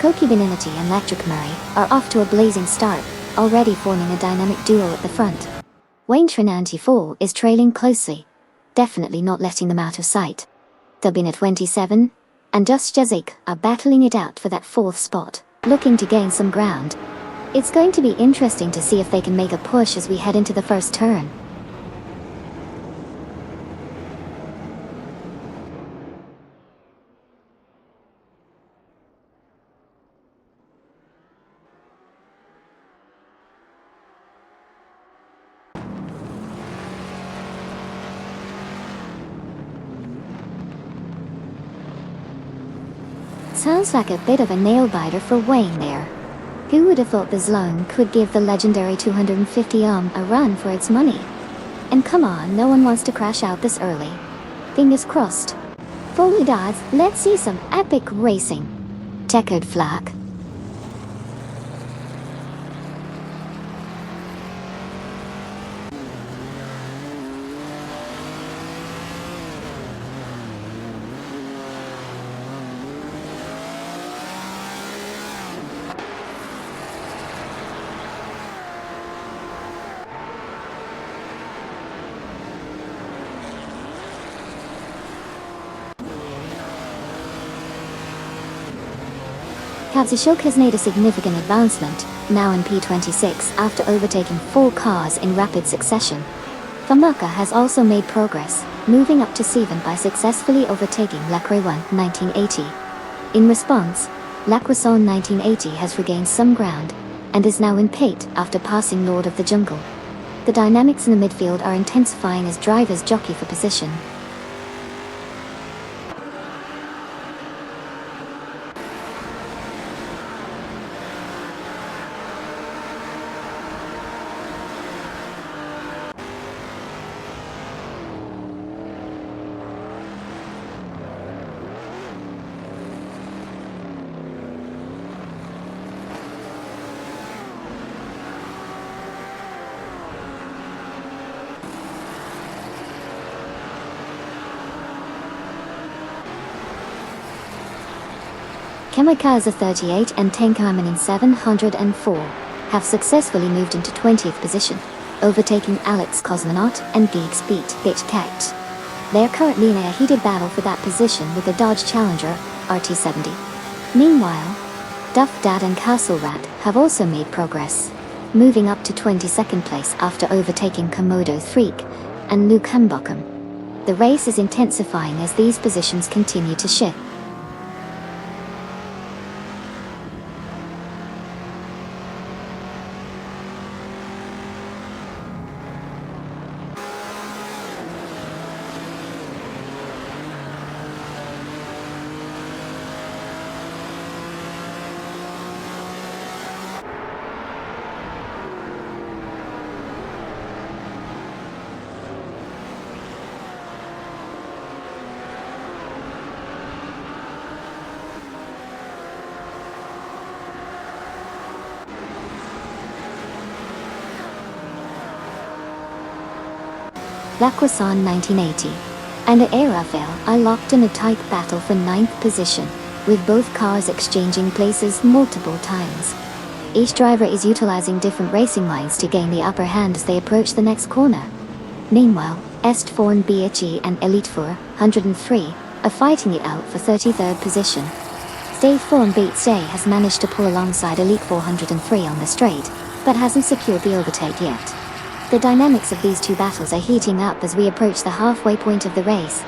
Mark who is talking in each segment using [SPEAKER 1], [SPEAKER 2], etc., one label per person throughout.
[SPEAKER 1] Koki Beninity and Electric Murray are off to a blazing start, already forming a dynamic duo at the front. Wayne Trinanti 4 is trailing closely, definitely not letting them out of sight. Dubina 27 and Just Jazik are battling it out for that 4th spot, looking to gain some ground. It's going to be interesting to see if they can make a push as we head into the first turn. Sounds like a bit of a nail-biter for Wayne there. Who would have thought this loan could give the legendary 250 a run for its money? And come on, no one wants to crash out this early. Fingers crossed. Fully dads, let's see some epic racing. Checkered flag. Kazushok has made a significant advancement, now in P26 after overtaking 4 cars in rapid succession. Famaka has also made progress, moving up to 7 by successfully overtaking Lacroix 1980. In response, Lacroixon 1980 has regained some ground, and is now in P8 after passing Lord of the Jungle. The dynamics in the midfield are intensifying as drivers jockey for position. Kamikaze 38 and Tenkaman 704 have successfully moved into 20th position, overtaking Alex Cosmonaut and Geeks Beat Cat. They are currently in a heated battle for that position with the Dodge Challenger RT70. Meanwhile, Duff Dad and Castle Rat have also made progress, moving up to 22nd place after overtaking Komodo Freak and Luke Hambockham. The race is intensifying as these positions continue to shift. Lacroixon 1980 and Aeravale are locked in a tight battle for 9th position, with both cars exchanging places multiple times. Each driver is utilizing different racing lines to gain the upper hand as they approach the next corner. Meanwhile, Estforn BHE and Elite 403 are fighting it out for 33rd position. Stave Form Beats J has managed to pull alongside Elite 403 on the straight, but hasn't secured the overtake yet. The dynamics of these two battles are heating up as we approach the halfway point of the race.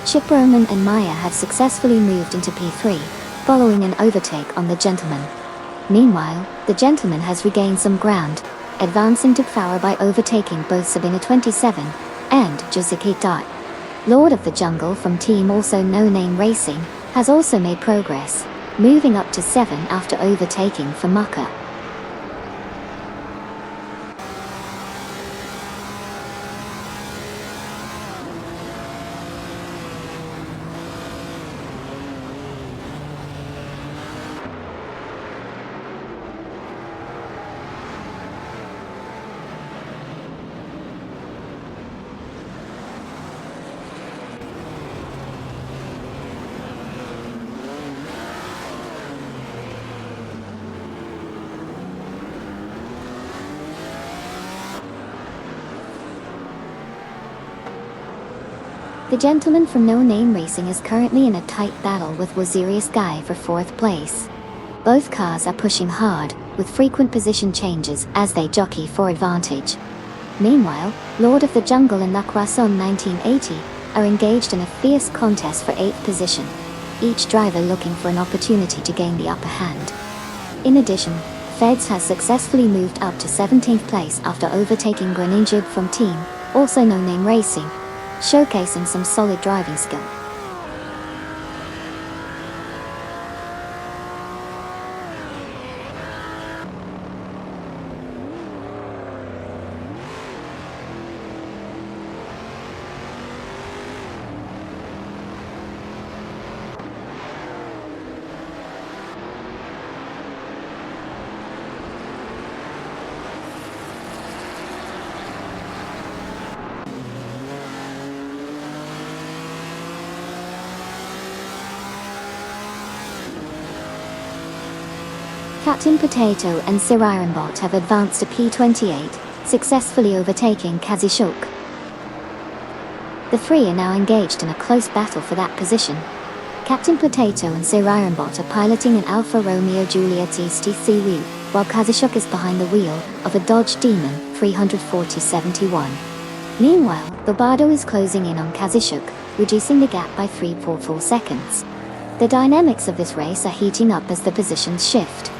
[SPEAKER 1] Chip Roman and Maya have successfully moved into P3, following an overtake on the Gentleman. Meanwhile, the Gentleman has regained some ground, advancing to power by overtaking both Sabina 27 and Joseki Dot. Lord of the Jungle from Team Also No Name Racing has also made progress, moving up to 7 after overtaking Famaka. The gentleman from No Name Racing is currently in a tight battle with Wazirius Guy for 4th place. Both cars are pushing hard, with frequent position changes as they jockey for advantage. Meanwhile, Lord of the Jungle and La Croissant 1980 are engaged in a fierce contest for 8th position, each driver looking for an opportunity to gain the upper hand. In addition, Feds has successfully moved up to 17th place after overtaking Greninjib from Team, also No Name Racing, showcasing some solid driving skill. Captain Potato and Sir Ironbot have advanced to P28, successfully overtaking Kazishuk. The three are now engaged in a close battle for that position. Captain Potato and Sir Ironbot are piloting an Alfa Romeo Juliet STCW, while Kazishuk is behind the wheel of a Dodge Demon 340/71. Meanwhile, Bobardo is closing in on Kazishuk, reducing the gap by 3.4 seconds. The dynamics of this race are heating up as the positions shift.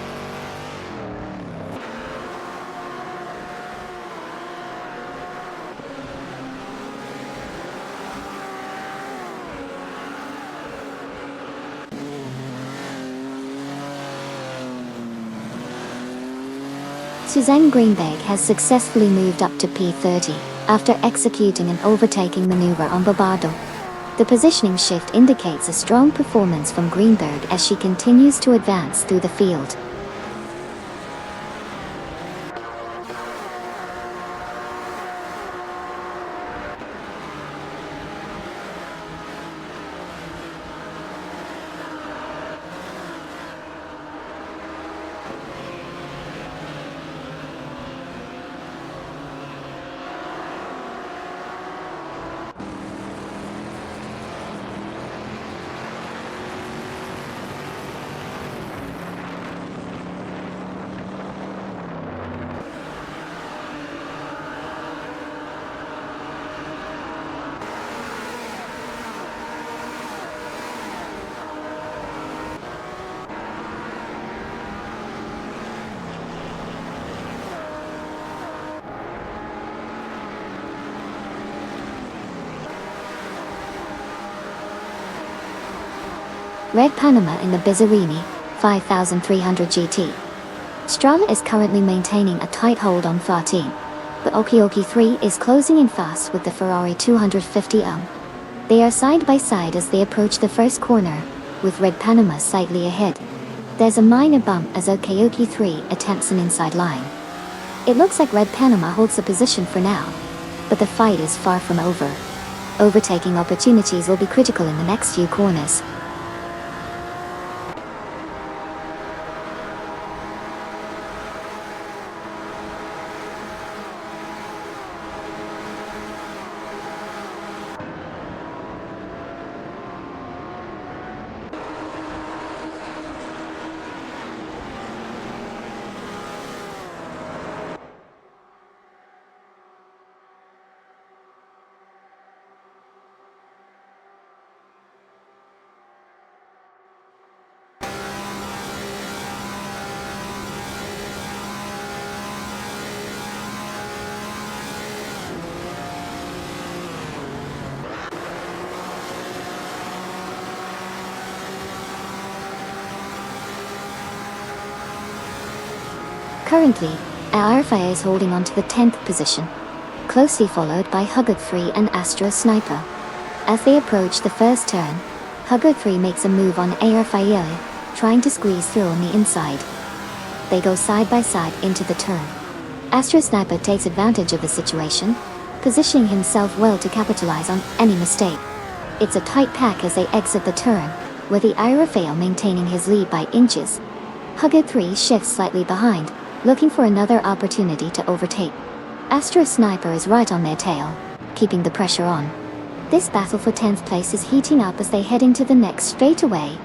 [SPEAKER 1] Suzanne Greenberg has successfully moved up to P30, after executing an overtaking maneuver on Bobardo. The positioning shift indicates a strong performance from Greenberg as she continues to advance through the field. Red Panama in the Bizzarini 5300 GT. Strala is currently maintaining a tight hold on Fatin, but Okioki 3 is closing in fast with the Ferrari 250. They are side by side as they approach the first corner, with Red Panama slightly ahead. There's a minor bump as Okioki 3 attempts an inside line. It looks like Red Panama holds the position for now, but the fight is far from over. Overtaking opportunities will be critical in the next few corners. Currently, Airfire is holding on to the 10th position, closely followed by Huggard 3 and Astra Sniper. As they approach the first turn, Huggard 3 makes a move on Airfire, trying to squeeze through on the inside. They go side by side into the turn. Astra Sniper takes advantage of the situation, positioning himself well to capitalize on any mistake. It's a tight pack as they exit the turn, with the Airfire maintaining his lead by inches. Huggard 3 shifts slightly behind, looking for another opportunity to overtake. Astra Sniper is right on their tail, keeping the pressure on. This battle for 10th place is heating up as they head into the next straightaway.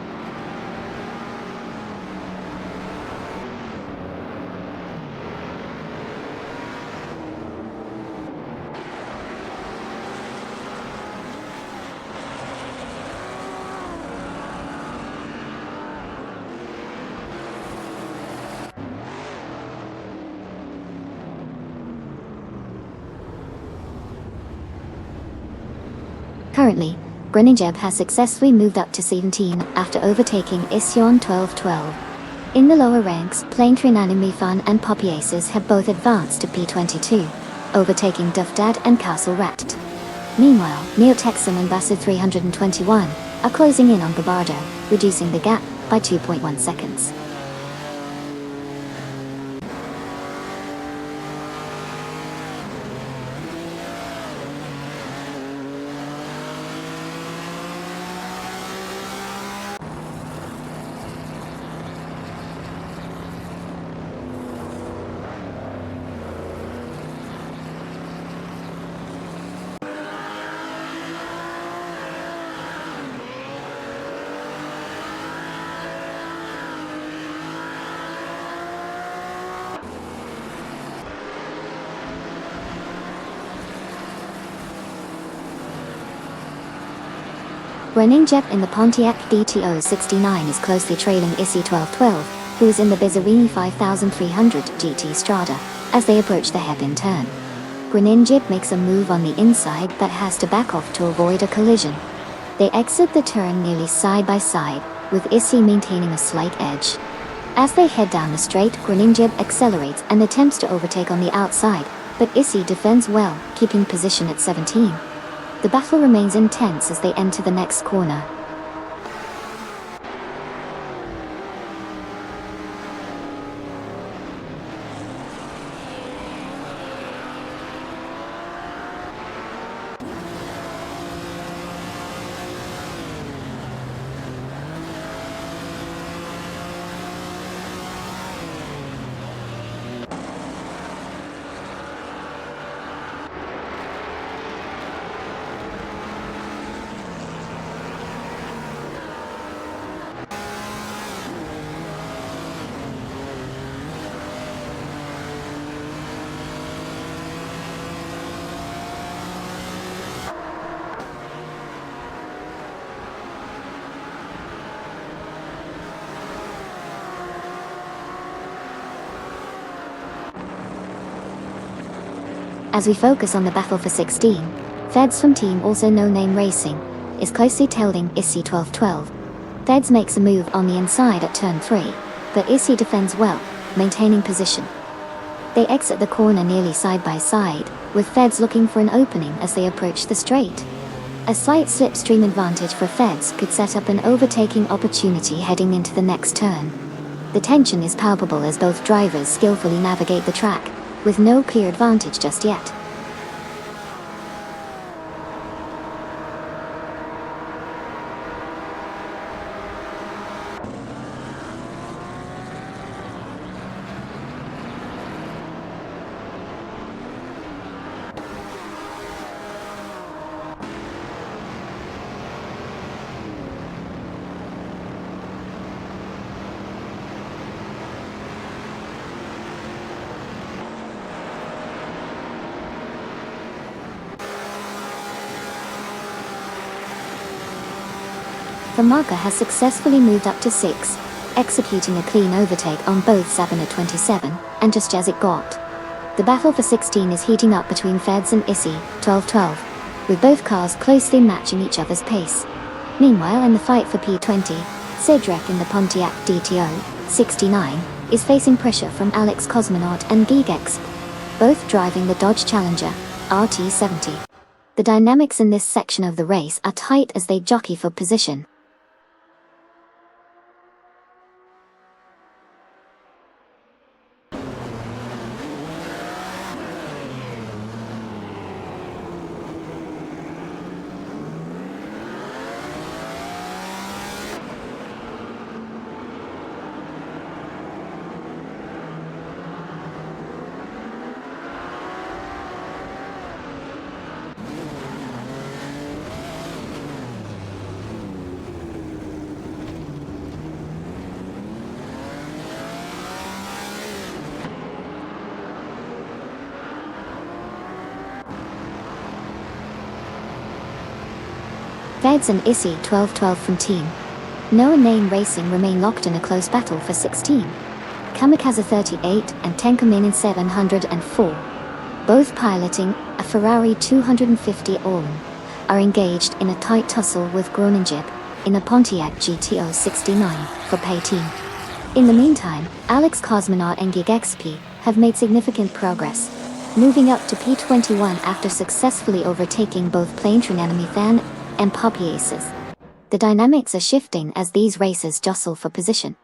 [SPEAKER 1] Currently, Greninjeb has successfully moved up to 17 after overtaking Ission 12-12. In the lower ranks, Planetrin Mifan and Poppy Aces have both advanced to P22, overtaking Duffdad and Castle Rat. Meanwhile, Neotexan and Bassett 321 are closing in on Gabardo, reducing the gap by 2.1 seconds. Greninjeb in the Pontiac DTO 69 is closely trailing Issy 1212, who is in the Bizzarini 5300 GT Strada, as they approach the hairpin turn. Greninjeb makes a move on the inside but has to back off to avoid a collision. They exit the turn nearly side by side, with Issy maintaining a slight edge. As they head down the straight, Greninjeb accelerates and attempts to overtake on the outside, but Issy defends well, keeping position at 17. The battle remains intense as they enter the next corner. As we focus on the battle for 16, Feds from team also No Name Racing is closely tailing Issy 1212. Feds makes a move on the inside at turn 3, but Issy defends well, maintaining position. They exit the corner nearly side by side, with Feds looking for an opening as they approach the straight. A slight slipstream advantage for Feds could set up an overtaking opportunity heading into the next turn. The tension is palpable as both drivers skillfully navigate the track, with no clear advantage just yet. The marker has successfully moved up to 6, executing a clean overtake on both 7 at 27, and just as it got. The battle for 16 is heating up between Feds and Issy, 12-12, with both cars closely matching each other's pace. Meanwhile, in the fight for P20, Cedric in the Pontiac DTO 69 is facing pressure from Alex Cosmonaut and Gigex, both driving the Dodge Challenger RT70. The dynamics in this section of the race are tight as they jockey for position. Feds and Issy 12-12 from Team Noah Name Racing remain locked in a close battle for 16. Kamikaze 38 and Tenkamin in 704, both piloting a Ferrari 250 Allman, are engaged in a tight tussle with Groninjib in a Pontiac GTO 69 for P-Team. In the meantime, Alex Cosmonaut and GigXP have made significant progress, moving up to P21 after successfully overtaking both Planetrain Enemy Fan and Poppy Aces. The dynamics are shifting as these races jostle for position.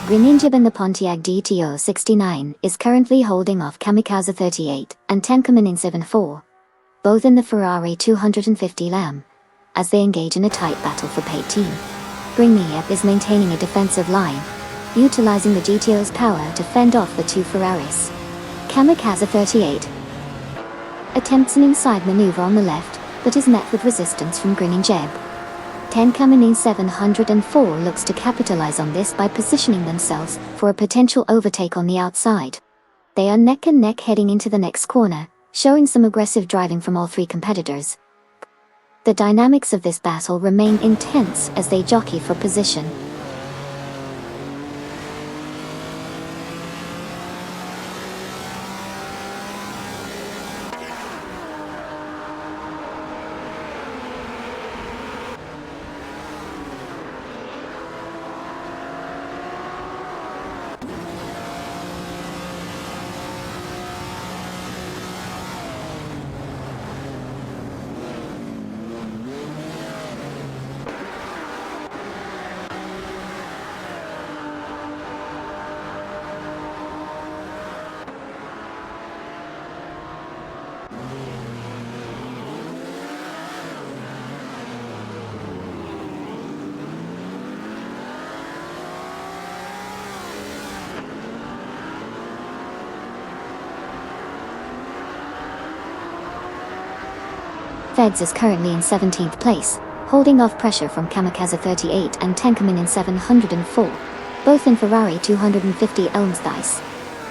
[SPEAKER 1] Greninja in the Pontiac GTO 69 is currently holding off Kamikaze 38 and Tenkamin in 74, both in the Ferrari 250 Lam, as they engage in a tight battle for P-Team. Greninja is maintaining a defensive line, utilizing the GTO's power to fend off the two Ferraris. Kamikaze 38 attempts an inside maneuver on the left, but is met with resistance from Greninja. Tenkamin 704 looks to capitalize on this by positioning themselves for a potential overtake on the outside. They are neck and neck heading into the next corner, showing some aggressive driving from all three competitors. The dynamics of this battle remain intense as they jockey for position. Feds is currently in 17th place, holding off pressure from Kamikaze 38 and Tenkamin in 704, both in Ferrari 250 Elmsdice.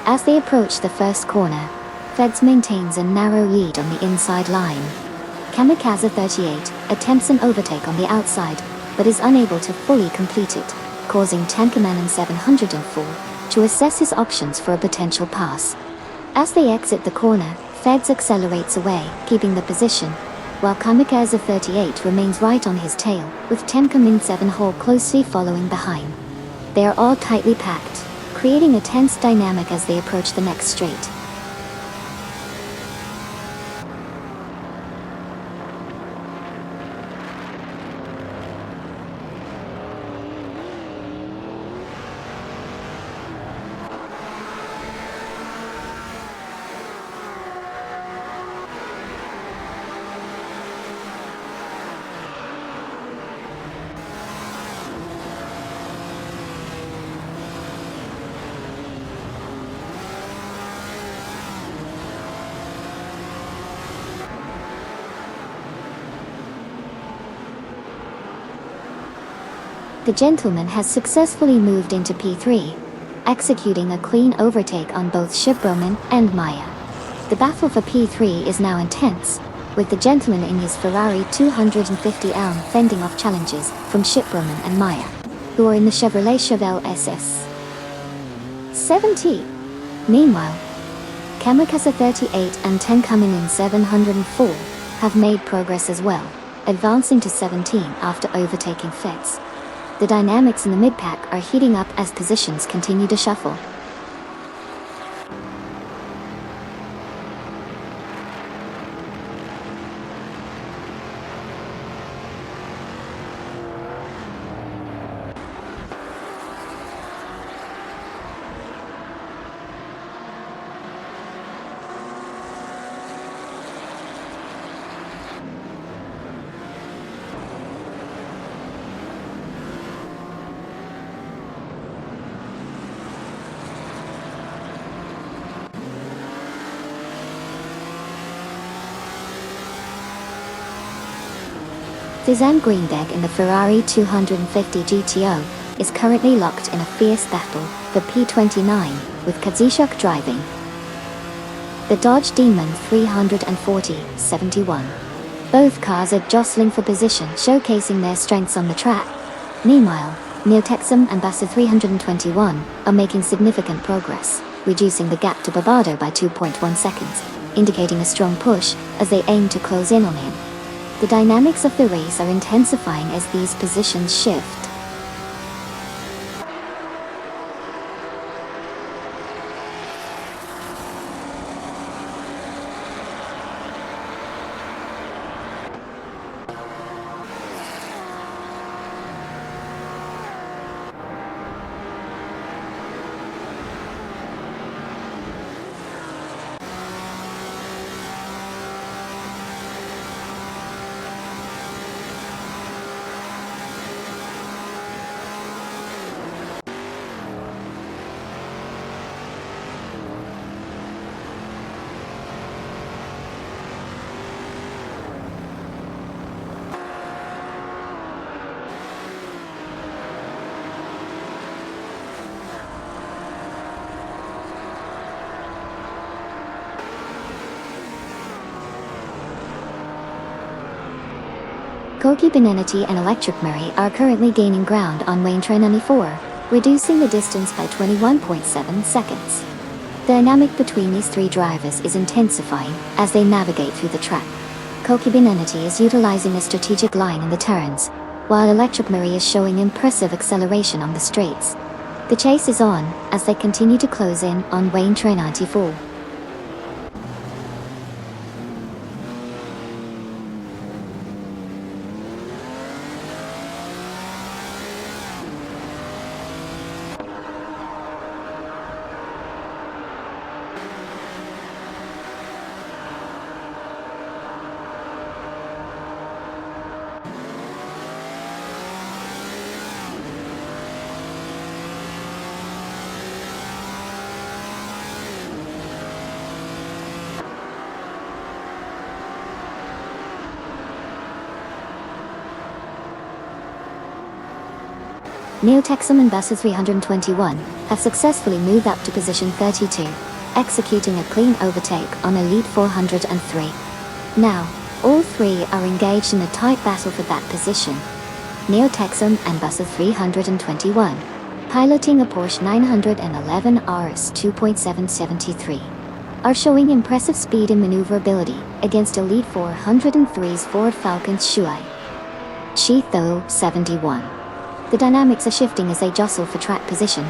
[SPEAKER 1] As they approach the first corner, Feds maintains a narrow lead on the inside line. Kamikaze 38 attempts an overtake on the outside, but is unable to fully complete it, causing Tenkamin in 704 to assess his options for a potential pass. As they exit the corner, Feds accelerates away, keeping the position, while Kamikaze 38 remains right on his tail, with Tenkamin 7 closely following behind. They are all tightly packed, creating a tense dynamic as they approach the next straight. The gentleman has successfully moved into P3, executing a clean overtake on both Shibroman and Maya. The battle for P3 is now intense, with the gentleman in his Ferrari 250 Elm fending off challenges from Shibroman and Maya, who are in the Chevrolet Chevelle SS70. Meanwhile, Kamikaze 38 and 10 coming in 704 have made progress as well, advancing to 17 after overtaking Fetz. The dynamics in the mid-pack are heating up as positions continue to shuffle. Tizan Greenberg in the Ferrari 250 GTO is currently locked in a fierce battle for P29, with Kazishuk driving the Dodge Demon 340-71. Both cars are jostling for position, showcasing their strengths on the track. Meanwhile, Neotexum and Bassa 321 are making significant progress, reducing the gap to Barbado by 2.1 seconds, indicating a strong push as they aim to close in on him. The dynamics of the race are intensifying as these positions shift. Koki Benenity and Electric Murray are currently gaining ground on Wayne Train 94, reducing the distance by 21.7 seconds. The dynamic between these three drivers is intensifying as they navigate through the track. Koki Benenity is utilizing a strategic line in the turns, while Electric Murray is showing impressive acceleration on the straights. The chase is on as they continue to close in on Wayne Train 94. Neotexum and Bassa 321 have successfully moved up to position 32, executing a clean overtake on Elite 403. Now, all three are engaged in a tight battle for that position. Neotexum and Bassa 321, piloting a Porsche 911 RS 2.773, are showing impressive speed and maneuverability against Elite 403's Ford Falcon's Shuai Cheetho 71. The dynamics are shifting as they jostle for track position.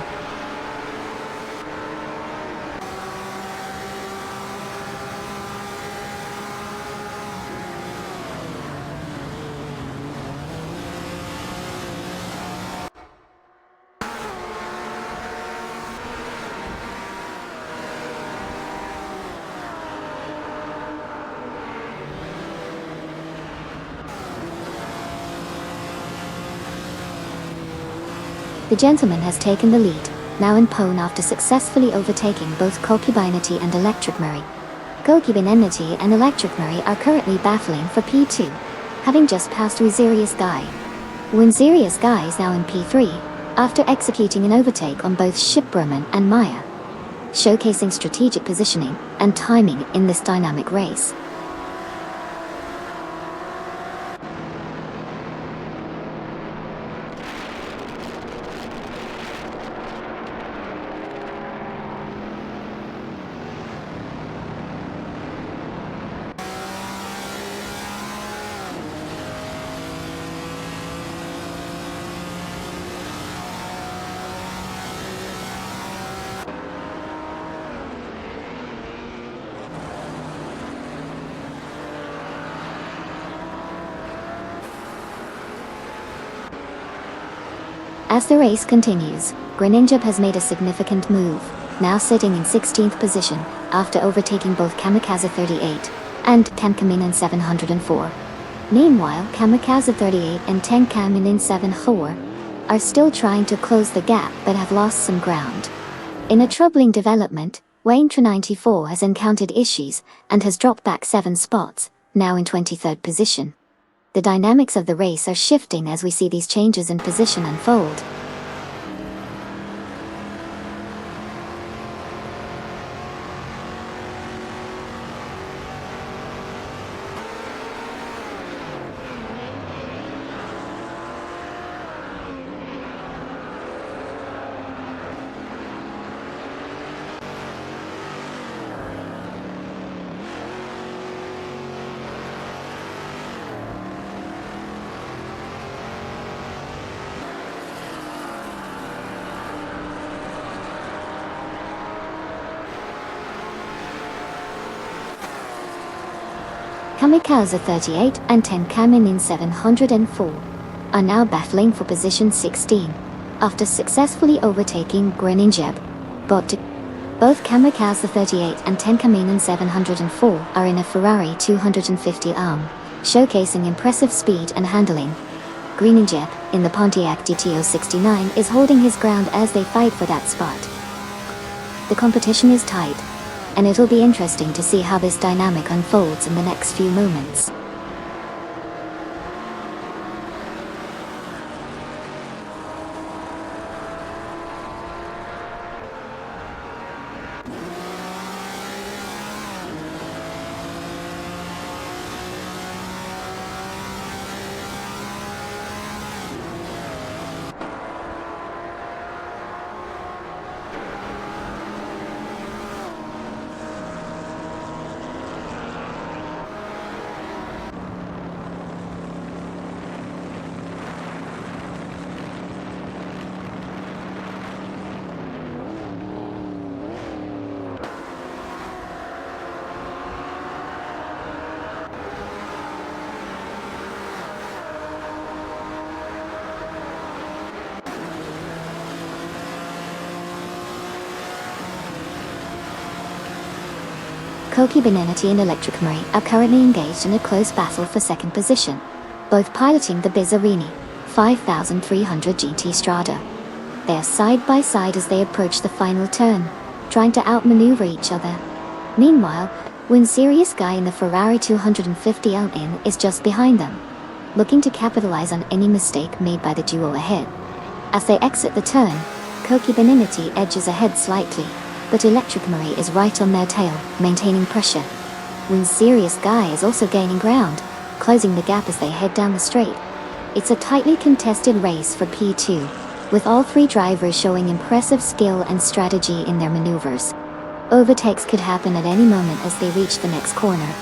[SPEAKER 1] The gentleman has taken the lead, now in pole after successfully overtaking both Koki Benenity and Electric Murray. Koki Benenity and Electric Murray are currently battling for P2, having just passed Rosarius Guy. Winserious Guy is now in P3, after executing an overtake on both Shipberman and Maya, showcasing strategic positioning and timing in this dynamic race. As the race continues, Greninja has made a significant move, now sitting in 16th position, after overtaking both Kamikaze 38 and Tenkaminen 704. Meanwhile, Kamikaze 38 and Tenkaminen 74 are still trying to close the gap but have lost some ground. In a troubling development, Waintra 94 has encountered issues and has dropped back 7 spots, now in 23rd position. The dynamics of the race are shifting as we see these changes in position unfold. Kamikaze 38 and Tenkaminen 704 are now battling for position 16, after successfully overtaking Greninja. Both Kamikaze 38 and Tenkaminen 704 are in a Ferrari 250 arm, showcasing impressive speed and handling. Greninja, in the Pontiac GTO 69, is holding his ground as they fight for that spot. The competition is tight, and it'll be interesting to see how this dynamic unfolds in the next few moments. Koki Benenity and Electric Marie are currently engaged in a close battle for second position, both piloting the Bizzarini 5300 GT Strada. They are side by side as they approach the final turn, trying to outmaneuver each other. Meanwhile, Winserious Guy in the Ferrari 250 LN is just behind them, looking to capitalize on any mistake made by the duo ahead. As they exit the turn, Koki Benenity edges ahead slightly, but Electric Marie is right on their tail, maintaining pressure. Winserious Guy is also gaining ground, closing the gap as they head down the straight. It's a tightly contested race for P2, with all 3 drivers showing impressive skill and strategy in their maneuvers. Overtakes could happen at any moment as they reach the next corner.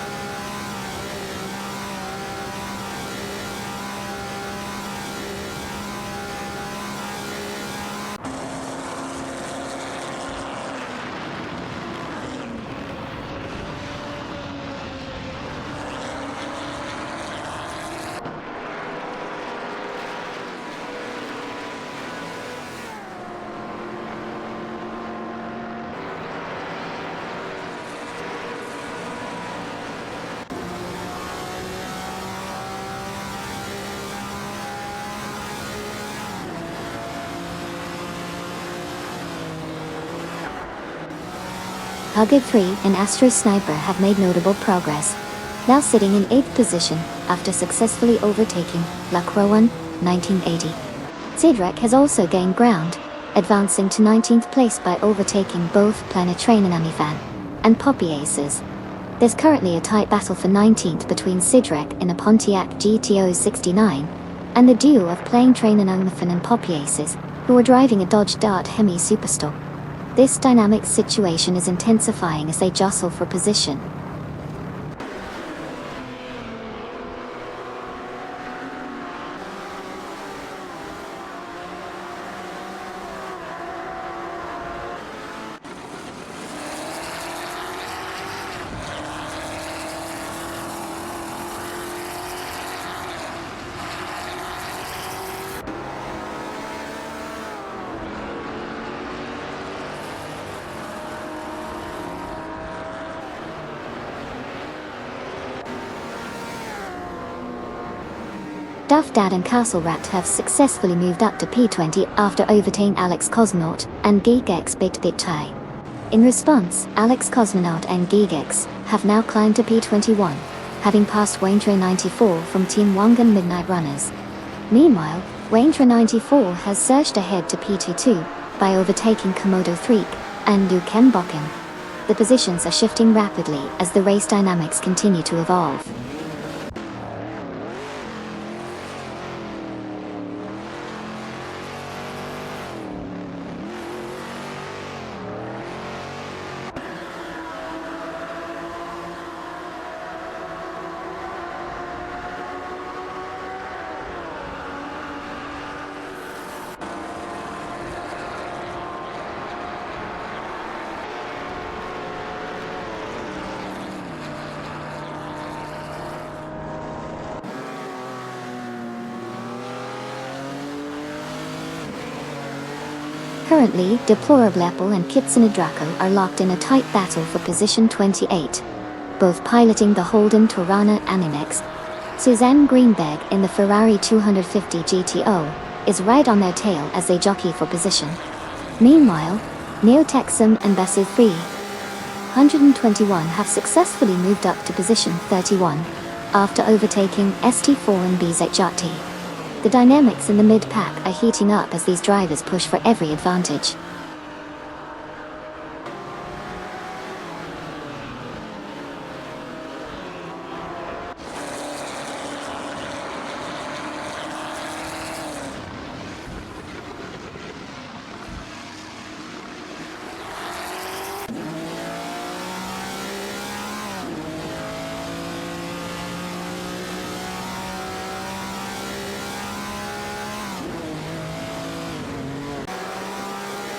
[SPEAKER 1] Hugger 3 and Astro Sniper have made notable progress, now sitting in 8th position after successfully overtaking Lacroix 1 1980. Sidrek has also gained ground, advancing to 19th place by overtaking both Planet Train and Amifan and Poppy Aces. There's currently a tight battle for 19th between Sidrek in a Pontiac GTO 69 and the duo of Plane Train and Amifan and Poppy Aces, who are driving a Dodge Dart Hemi Superstock. This dynamic situation is intensifying as they jostle for position. Duff Dad and Castle Rat have successfully moved up to P20 after overtaking Alex Cosmonaut and Gigex Big Bit Tie. In response, Alex Cosmonaut and Gigex have now climbed to P21, having passed Waintra 94 from Team Wangan Midnight Runners. Meanwhile, Waintra 94 has surged ahead to P22 by overtaking Komodo 3 and Du Kenboken. The positions are shifting rapidly as the race dynamics continue to evolve. Currently, Deplorable and Kitsune Draco are locked in a tight battle for position 28, both piloting the Holden Torana Animex. Suzanne Greenberg in the Ferrari 250 GTO is right on their tail as they jockey for position. Meanwhile, Neotexum and Basu 321 have successfully moved up to position 31 after overtaking ST4 and BZJT. The dynamics in the mid-pack are heating up as these drivers push for every advantage.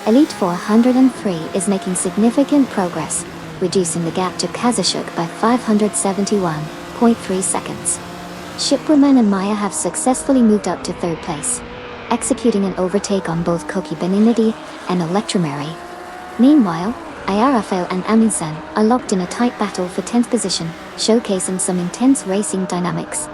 [SPEAKER 1] Elite 403 is making significant progress, reducing the gap to Kazashuk by 571.3 seconds. Shipwoman and Maya have successfully moved up to third place, executing an overtake on both Koki Beninity and Electromary. Meanwhile, Ayarafael and Aminsan are locked in a tight battle for 10th position, showcasing some intense racing dynamics.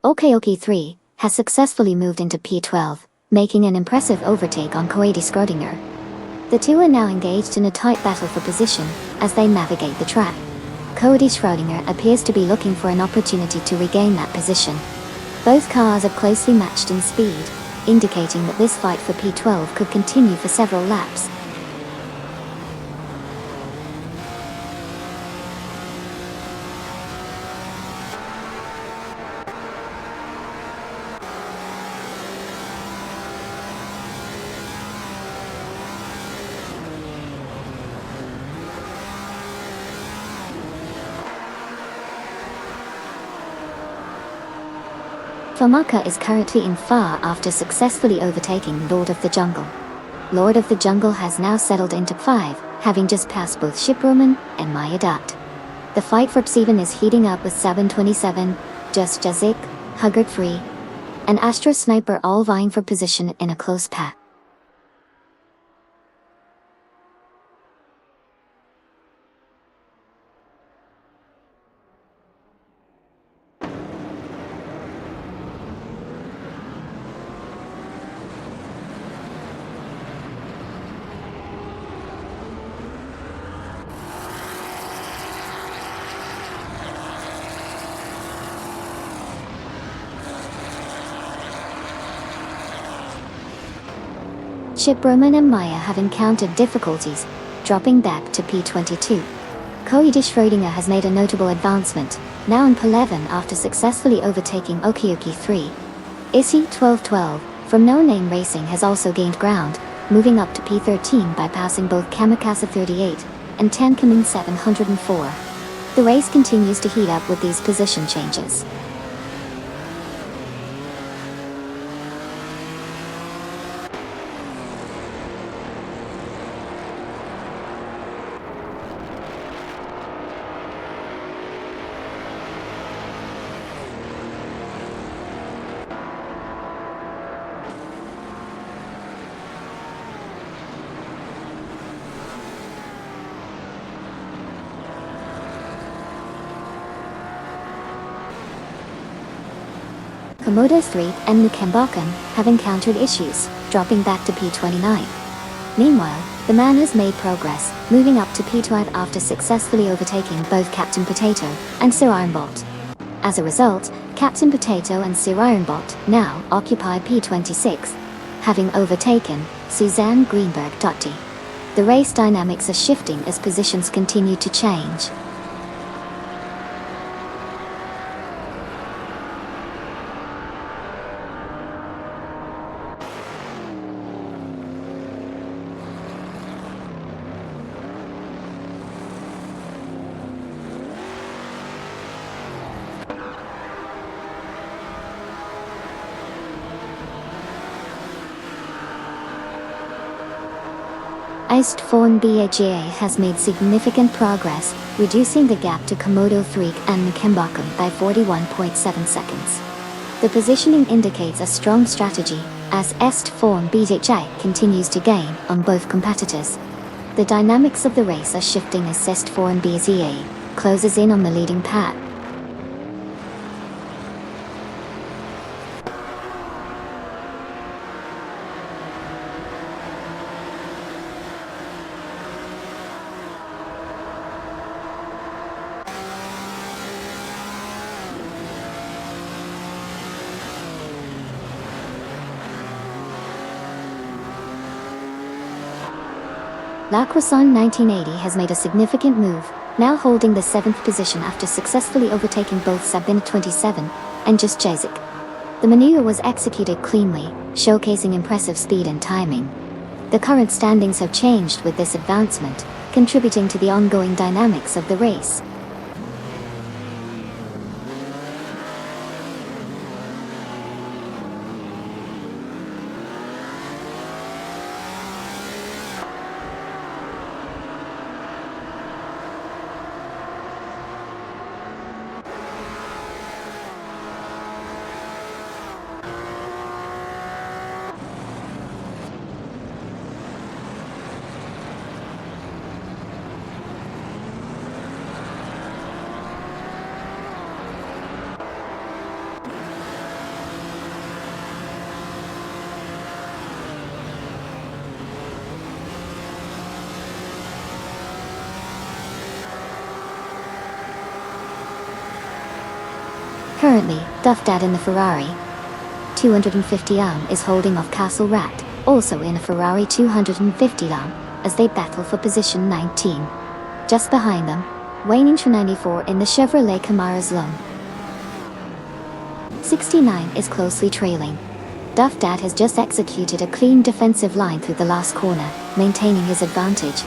[SPEAKER 1] Okeoki 3 has successfully moved into P12, making an impressive overtake on Coady Schrodinger. The two are now engaged in a tight battle for position as they navigate the track. Coady Schrodinger appears to be looking for an opportunity to regain that position. Both cars are closely matched in speed, indicating that this fight for P12 could continue for several laps. Famaka is currently in far after successfully overtaking Lord of the Jungle. Lord of the Jungle has now settled into 5, having just passed both Shiproman and Mayadat. The fight for P7 is heating up with 727, Just Jazik, Huggard Free, and Astro Sniper all vying for position in a close pack. Shiproman and Maya have encountered difficulties, dropping back to P22. Koide Schrödinger has made a notable advancement, now in P11 after successfully overtaking Okioki 3. Issy 1212 from No Name Racing has also gained ground, moving up to P13 by passing both Kamikaze 38 and Tankaman 704. The race continues to heat up with these position changes. Komodo 3 and Nukembakan have encountered issues, dropping back to P29. Meanwhile, the man has made progress, moving up to P12 after successfully overtaking both Captain Potato and Sir Ironbot. As a result, Captain Potato and Sir Ironbot now occupy P26, having overtaken Suzanne Greenberg-Totti. The race dynamics are shifting as positions continue to change. Eistforn BAGA has made significant progress, reducing the gap to Komodo 3 and Nukembakan by 41.7 seconds. The positioning indicates a strong strategy, as Eistforn BAGA continues to gain on both competitors. The dynamics of the race are shifting as Eistforn BAGA closes in on the leading pack. La Croissant 1980 has made a significant move, now holding the 7th position after successfully overtaking both Sabine 27 and Just Jazik. The maneuver was executed cleanly, showcasing impressive speed and timing. The current standings have changed with this advancement, contributing to the ongoing dynamics of the race. Currently, Duffdad in the Ferrari 250 is holding off Castle Rat, also in a Ferrari 250 as they battle for position 19. Just behind them, Wayne 94 in the Chevrolet Camaro Zlone 69 is closely trailing. Duffdad has just executed a clean defensive line through the last corner, maintaining his advantage.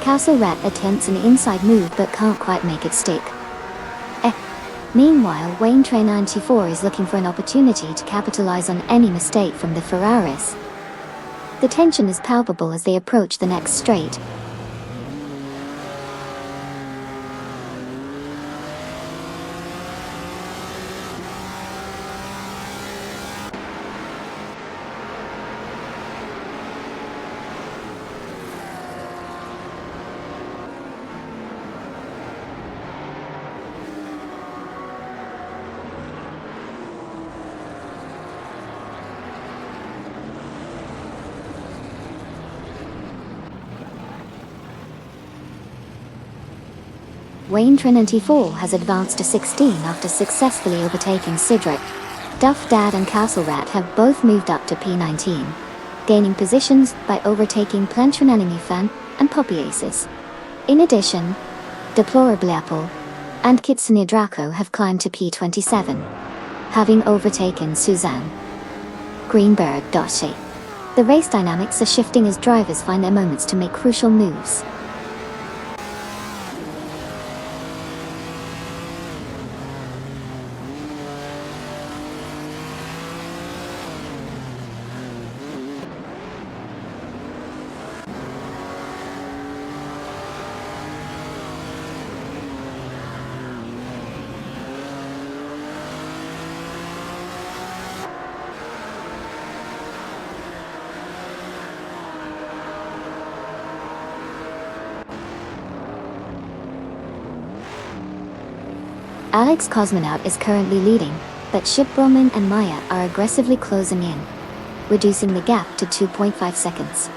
[SPEAKER 1] Castle Rat attempts an inside move but can't quite make it stick. Meanwhile, Wayne 94 is looking for an opportunity to capitalize on any mistake from the Ferraris. The tension is palpable as they approach the next straight. Wayne 94 has advanced to 16 after successfully overtaking Sidrick. Duff Dad and Castle Rat have both moved up to P19, gaining positions by overtaking Plantrananimifan and Poppy Aces. In addition, Deplorable Apple and Kitsune Draco have climbed to P27, having overtaken Suzanne Greenberg. The race dynamics are shifting as drivers find their moments to make crucial moves. Alex Cosmonaut is currently leading, but Ship Roman and Maya are aggressively closing in, reducing the gap to 2.5 seconds.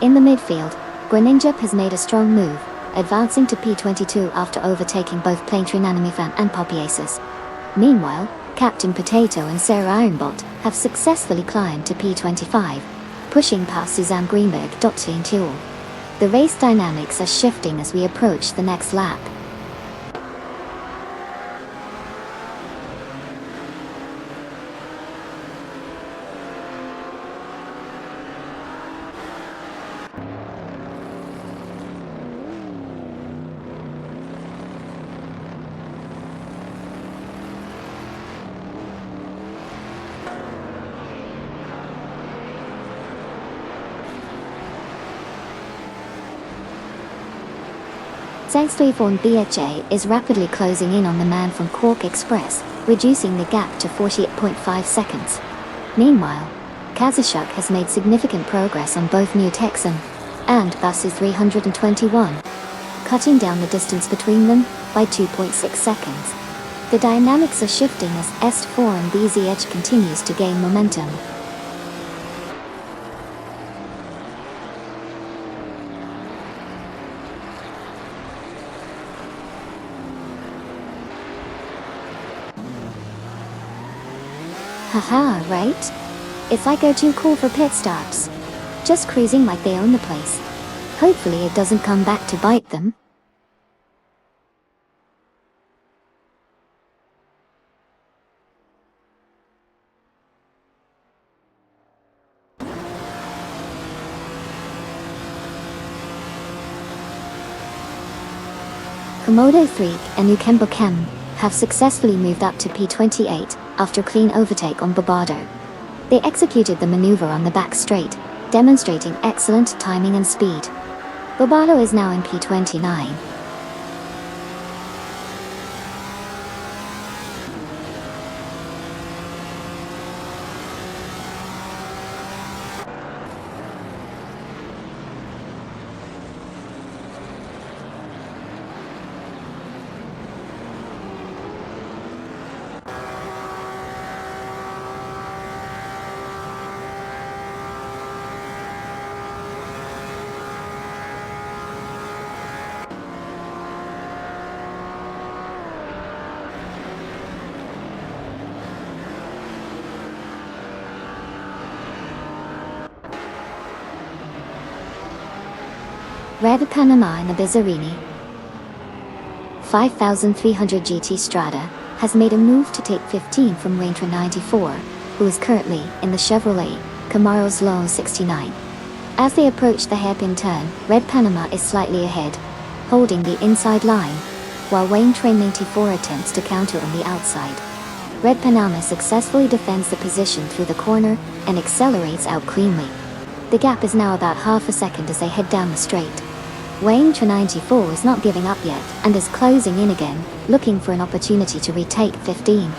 [SPEAKER 1] In the midfield, Greninja has made a strong move, advancing to P22 after overtaking both Plantrananimifan and Poppy Aces. Meanwhile, Captain Potato and Sarah Ironbot have successfully climbed to P25, pushing past Suzanne Greenberg. The race dynamics are shifting as we approach the next lap. Zexlevon BHA is rapidly closing in on the man from Quark Express, reducing the gap to 48.5 seconds. Meanwhile, Kazushuk has made significant progress on both Mutexan and Basu 321, cutting down the distance between them by 2.6 seconds. The dynamics are shifting as S4 and BZH continues to gain momentum. Haha, right? It's like they're too cool for pit stops. Just cruising like they own the place. Hopefully it doesn't come back to bite them. Komodo 3 and Ukembo Chem have successfully moved up to P28 after clean overtake on Bobado. They executed the maneuver on the back straight, demonstrating excellent timing and speed. Bobado is now in P29. Red Panama in the Bizzarini 5300 GT Strada has made a move to take 15 from Raintra 94, who is currently in the Chevrolet Camaro's Low 69. As they approach the hairpin turn, Red Panama is slightly ahead, holding the inside line, while Wayne Train 94 attempts to counter on the outside. Red Panama successfully defends the position through the corner and accelerates out cleanly. The gap is now about half a second as they head down the straight. Wayne Train 94 is not giving up yet and is closing in again, looking for an opportunity to retake 15.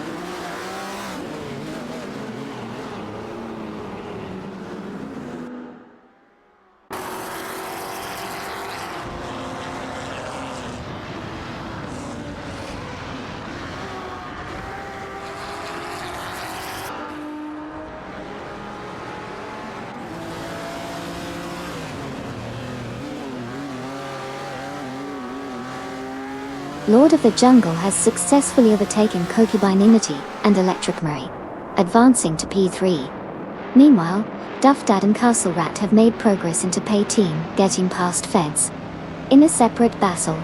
[SPEAKER 1] Lord of the Jungle has successfully overtaken Concubine Inity and Electric Murray, advancing to P3. Meanwhile, Duff Dad and Castle Rat have made progress into P-Team, getting past Feds. In a separate battle,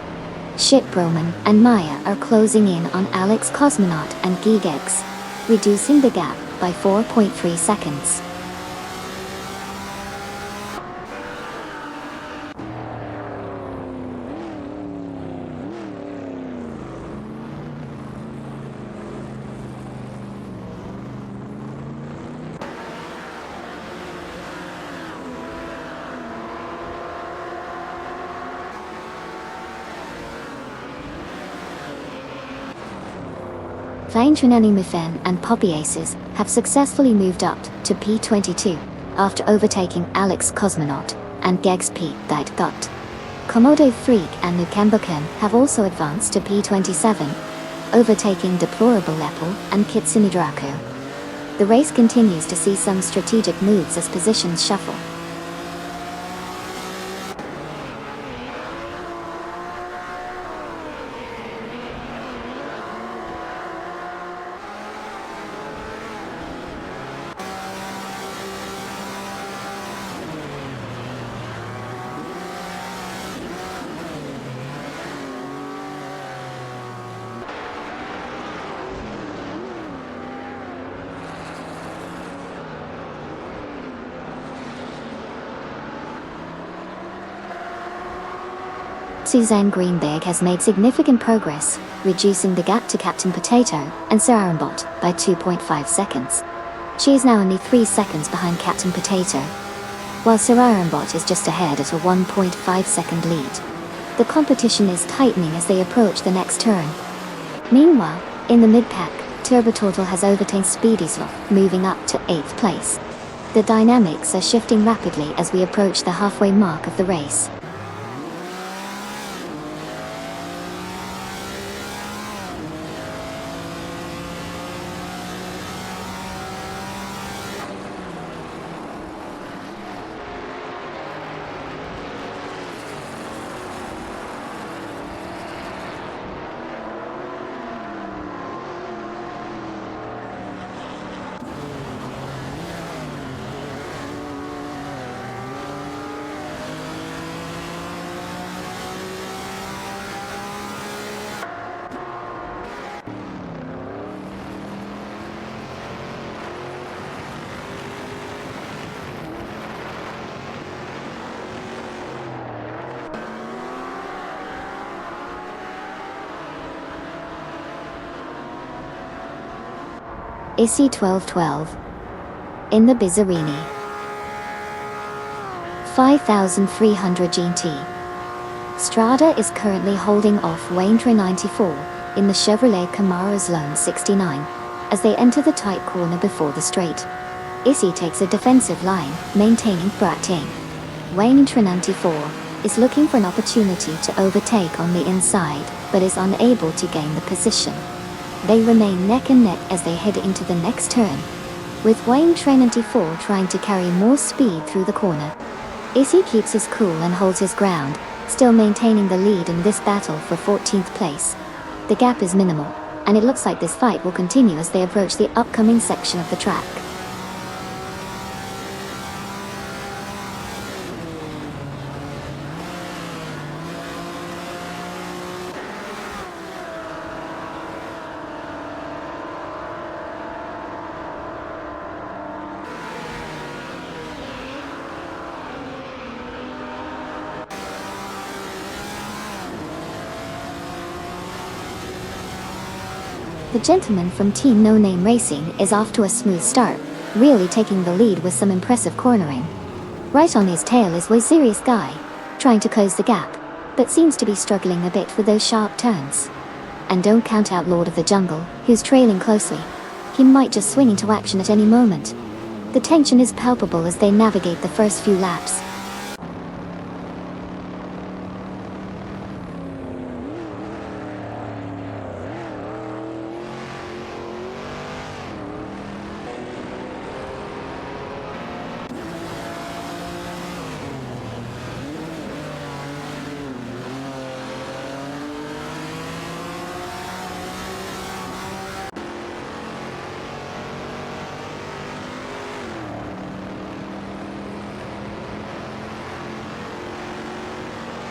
[SPEAKER 1] Ship Broman and Maya are closing in on Alex Cosmonaut and Gigex, reducing the gap by 4.3 seconds. Flying Trinani Mifen and Poppy Aces have successfully moved up to P22 after overtaking Alex Cosmonaut and Gegs P. That got. Komodo Freak and Nukembaken have also advanced to P27, overtaking Deplorable Lepel and Kitsune Draco. The race continues to see some strategic moves as positions shuffle. Suzanne Greenberg has made significant progress, reducing the gap to Captain Potato and Sir Aaronbot by 2.5 seconds. She is now only 3 seconds behind Captain Potato, while Sir Aaronbot is just ahead at a 1.5 second lead. The competition is tightening as they approach the next turn. Meanwhile, in the mid-pack, Turboturtle has overtaken Speedy Sloth, moving up to 8th place. The dynamics are shifting rapidly as we approach the halfway mark of the race. ISI 1212 in the Bizzarini 5300 GT. Strada is currently holding off Waintra 94 in the Chevrolet Camaro Lone 69 as they enter the tight corner before the straight. ISI takes a defensive line, maintaining Brating. Waintra 94 is looking for an opportunity to overtake on the inside, but is unable to gain the position. They remain neck and neck as they head into the next turn, with Wayne Trinity 4 trying to carry more speed through the corner. ISI keeps his cool and holds his ground, still maintaining the lead in this battle for 14th place. The gap is minimal, and it looks like this fight will continue as they approach the upcoming section of the track. The gentleman from Team No Name Racing is off to a smooth start, really taking the lead with some impressive cornering. Right on his tail is Wazirius Guy, trying to close the gap, but seems to be struggling a bit with those sharp turns. And don't count out Lord of the Jungle, who's trailing closely. He might just swing into action at any moment. The tension is palpable as they navigate the first few laps.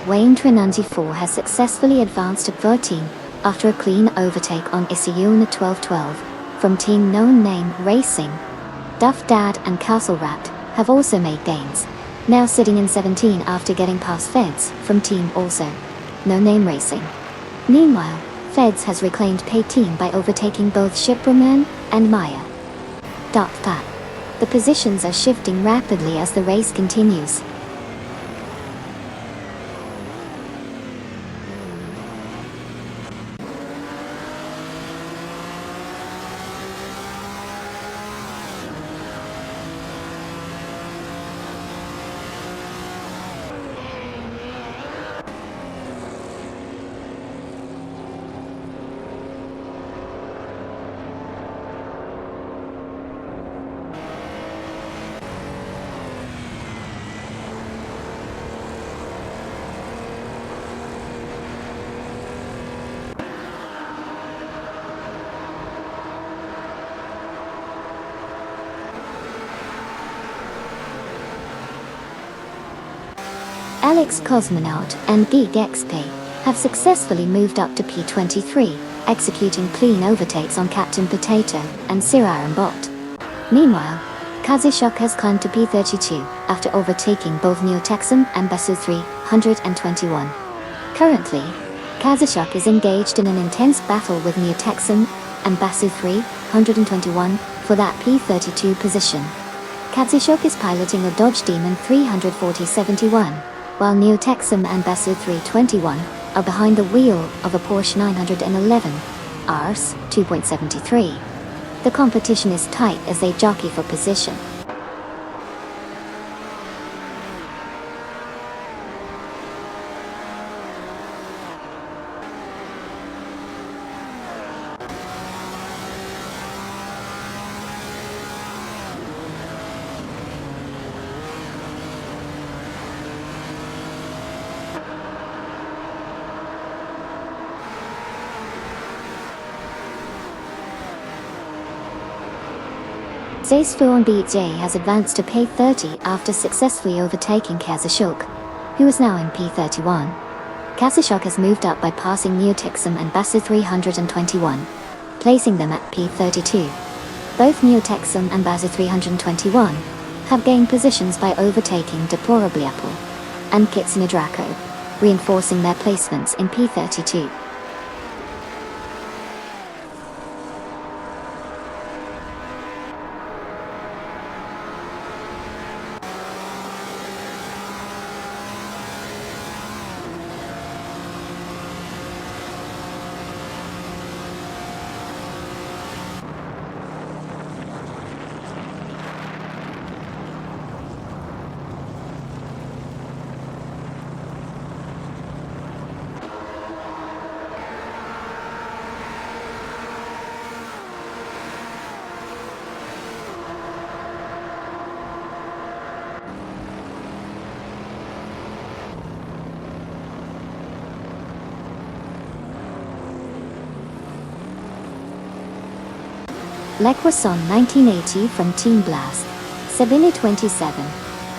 [SPEAKER 1] Wayne 94 has successfully advanced to 13 after a clean overtake on Isiuna 1212 from Team No Name Racing. Duff Dad and Castle Rat have also made gains, now sitting in 17 after getting past Feds from Team Also No Name Racing. Meanwhile, Feds has reclaimed P18 by overtaking both Shipperman and Maya. Pat. The positions are shifting rapidly as the race continues. Alex Cosmonaut and Geek XP have successfully moved up to P23, executing clean overtakes on Captain Potato and Sir Iron Bot. Meanwhile, Kazushok has climbed to P32 after overtaking both Neo-Texan and Basu 321. Currently, Kazushok is engaged in an intense battle with Neo-Texan and Basu 321 for that P32 position. Kazushok is piloting a Dodge Demon 34071, while Neo-Texan and Basu 321 are behind the wheel of a Porsche 911 RS 2.73. The competition is tight as they jockey for position. Zaisfuon BJ has advanced to P30 after successfully overtaking Kazushok, who is now in P31. Kazushok has moved up by passing Neo-Texan and Basu 321, placing them at P32. Both Neo-Texan and Basu 321 have gained positions by overtaking Deplorably Apple and Kitsune Draco, reinforcing their placements in P32. Le Croissant 1980 from Team Blast, Sabine 27,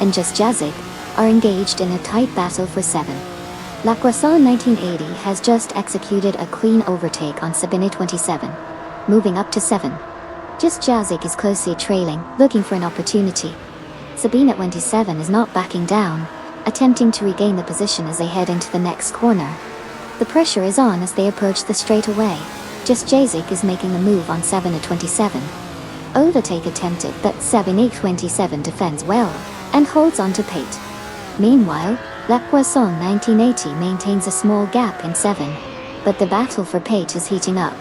[SPEAKER 1] and Just Jazik are engaged in a tight battle for 7. Le Croissant 1980 has just executed a clean overtake on Sabine 27, moving up to 7. Just Jazik is closely trailing, looking for an opportunity. Sabine 27 is not backing down, attempting to regain the position as they head into the next corner. The pressure is on as they approach the straightaway. Just Jazik is making a move on 7 at 27. Overtake attempted, but 7 at 27 defends well and holds on to Pate. Meanwhile, Le Croissant 1980 maintains a small gap in 7, but the battle for Pate is heating up.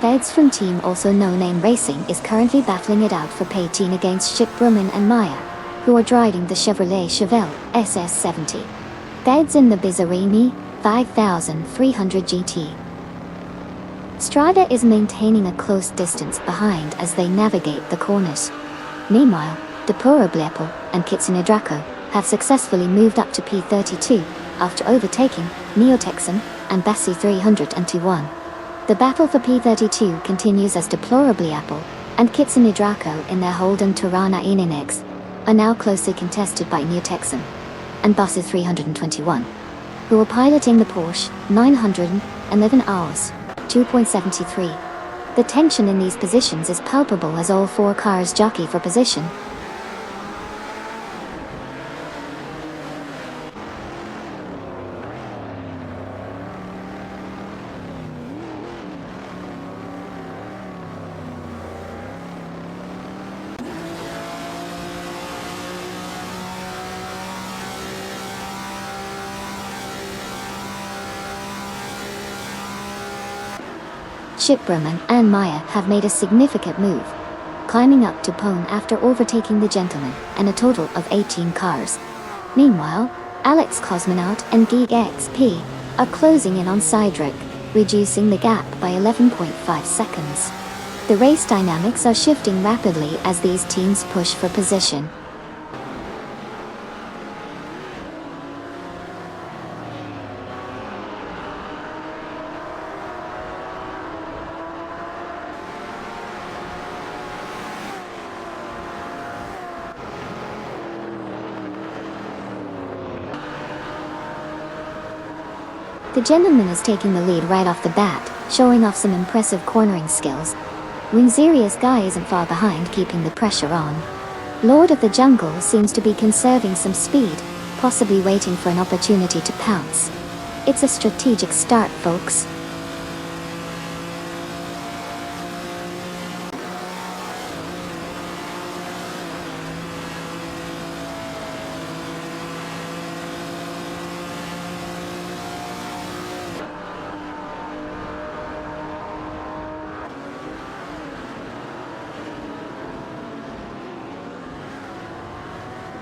[SPEAKER 1] Feds from team also No Name Racing is currently battling it out for P18 against Chip Bruman and Maya, who are driving the Chevrolet Chevelle SS70. Feds in the Bizzarrini 5300 GT. Strada is maintaining a close distance behind as they navigate the corners. Meanwhile, Depuro Blepo and Kitsune Draco have successfully moved up to P32 after overtaking Neo-Texan and Bassi 321. The battle for P32 continues as Deplorably Apple and Kitsune Draco in their Holden Tirana Inenex are now closely contested by Neo-Texan and Bassi 321, who are piloting the Porsche 911 hours 2.73. The tension in these positions is palpable as all four cars jockey for position. Chip Bruman and Maya have made a significant move, climbing up to pole after overtaking the Gentleman and a total of 18 cars. Meanwhile, Alex Cosmonaut and Geek XP are closing in on Cydric, reducing the gap by 11.5 seconds. The race dynamics are shifting rapidly as these teams push for position. The Gentleman is taking the lead right off the bat, showing off some impressive cornering skills. Winzeria's guy isn't far behind, keeping the pressure on. Lord of the Jungle seems to be conserving some speed, possibly waiting for an opportunity to pounce. It's a strategic start, folks.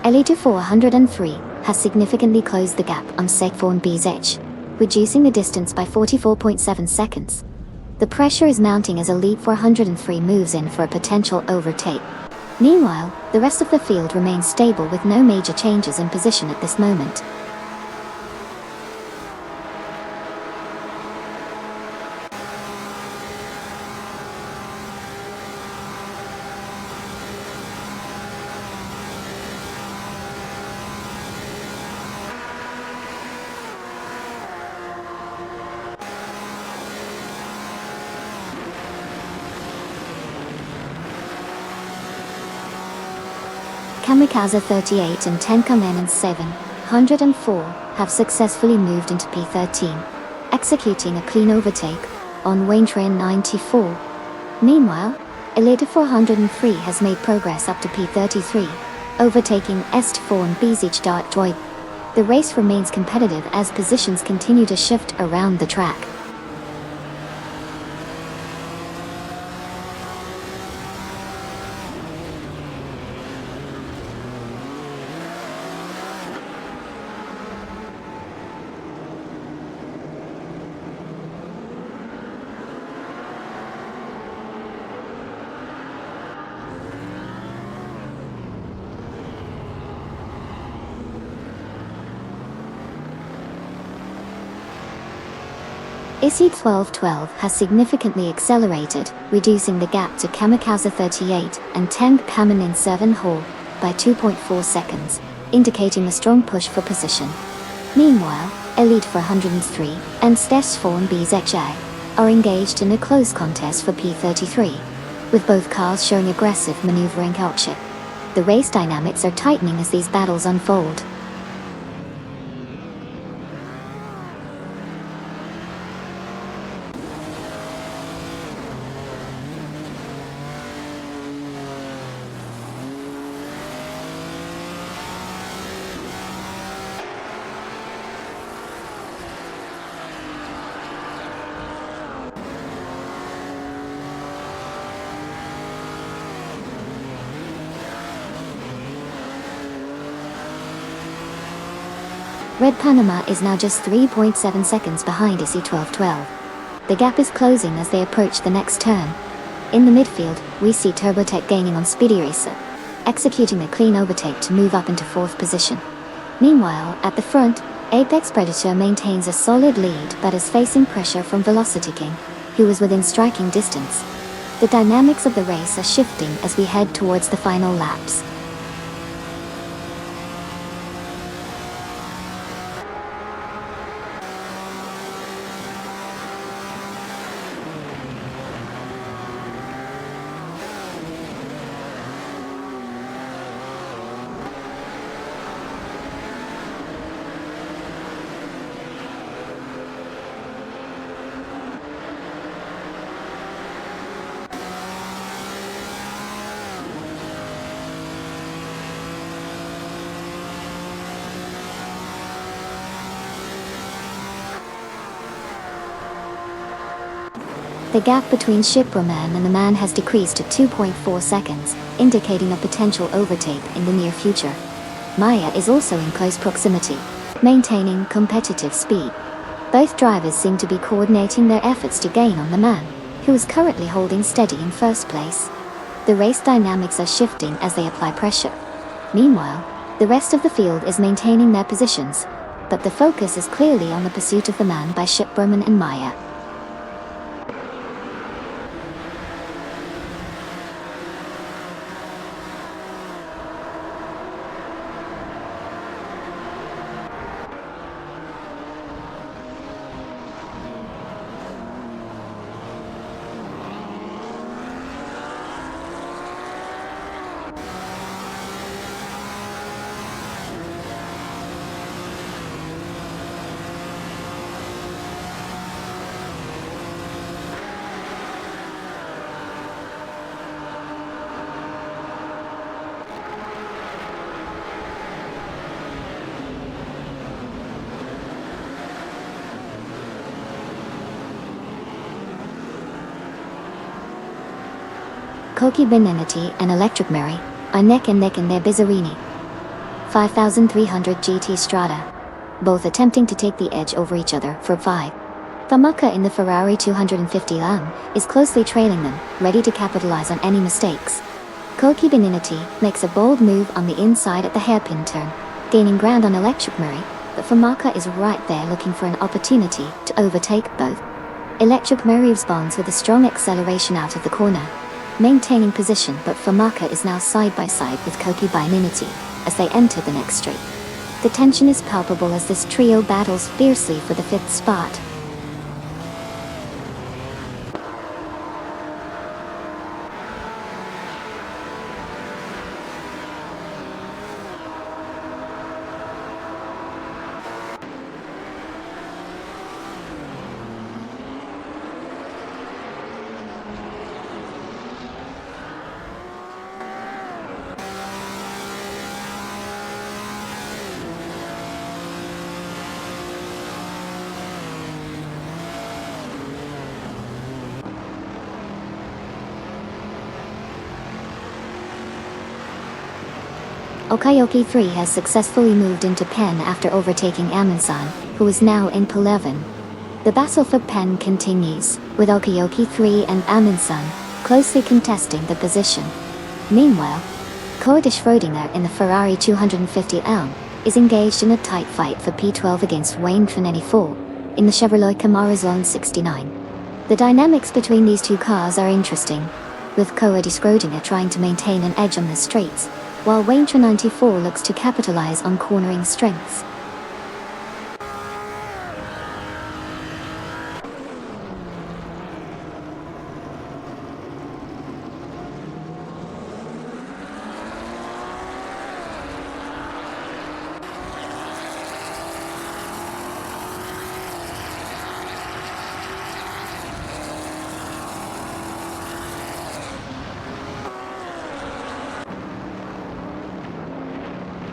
[SPEAKER 1] Elite 403 has significantly closed the gap on Segforn BZH, reducing the distance by 44.7 seconds. The pressure is mounting as Elite 403 moves in for a potential overtake. Meanwhile, the rest of the field remains stable with no major changes in position at this moment. Kamikaze 38 and Tenkamen 704 have successfully moved into P13, executing a clean overtake on Wayne Train 94. Meanwhile, Elite 403 has made progress up to P33, overtaking Est4 and BZH. The race remains competitive as positions continue to shift around the track. ISI 1212 has significantly accelerated, reducing the gap to Kamikaze 38 and Tank Kamen 7 Hall by 2.4 seconds, indicating a strong push for position. Meanwhile, Elite 403 and Stesforn BZJ are engaged in a close contest for P33, with both cars showing aggressive maneuvering culture. The race dynamics are tightening as these battles unfold. Red Panama is now just 3.7 seconds behind SE1212. The gap is closing as they approach the next turn. In the midfield, we see Turbotech gaining on Speedy Racer, executing a clean overtake to move up into 4th position. Meanwhile, at the front, Apex Predator maintains a solid lead but is facing pressure from Velocity King, who is within striking distance. The dynamics of the race are shifting as we head towards the final laps. The gap between Shipperman and the man has decreased to 2.4 seconds, indicating a potential overtake in the near future. Maya is also in close proximity, maintaining competitive speed. Both drivers seem to be coordinating their efforts to gain on the man, who is currently holding steady in first place. The race dynamics are shifting as they apply pressure. Meanwhile, the rest of the field is maintaining their positions, but the focus is clearly on the pursuit of the man by Shipperman and Maya. Koki Benenity and Electric Mary are neck and neck in their Bizzarini 5300 GT Strada, both attempting to take the edge over each other for 5. Famaka in the Ferrari 250 Lam is closely trailing them, ready to capitalize on any mistakes. Koki Benenity makes a bold move on the inside at the hairpin turn, gaining ground on Electric Mary, but Famaka is right there looking for an opportunity to overtake both. Electric Mary responds with a strong acceleration out of the corner, maintaining position, but Famaka is now side by side with Koki Benenity as they enter the next straight. The tension is palpable as this trio battles fiercely for the 5th spot. Okayoki 3 has successfully moved into Pen after overtaking Amundsen, who is now in P11. The battle for Pen continues, with Okayoki 3 and Amundsen closely contesting the position. Meanwhile, Cody Schrödinger in the Ferrari 250 Elm is engaged in a tight fight for P12 against Wayne Trinity 4 in the Chevrolet Camaro Zone 69. The dynamics between these two cars are interesting, with Cody Schrödinger trying to maintain an edge on the straights, while Wayne 94 looks to capitalize on cornering strengths.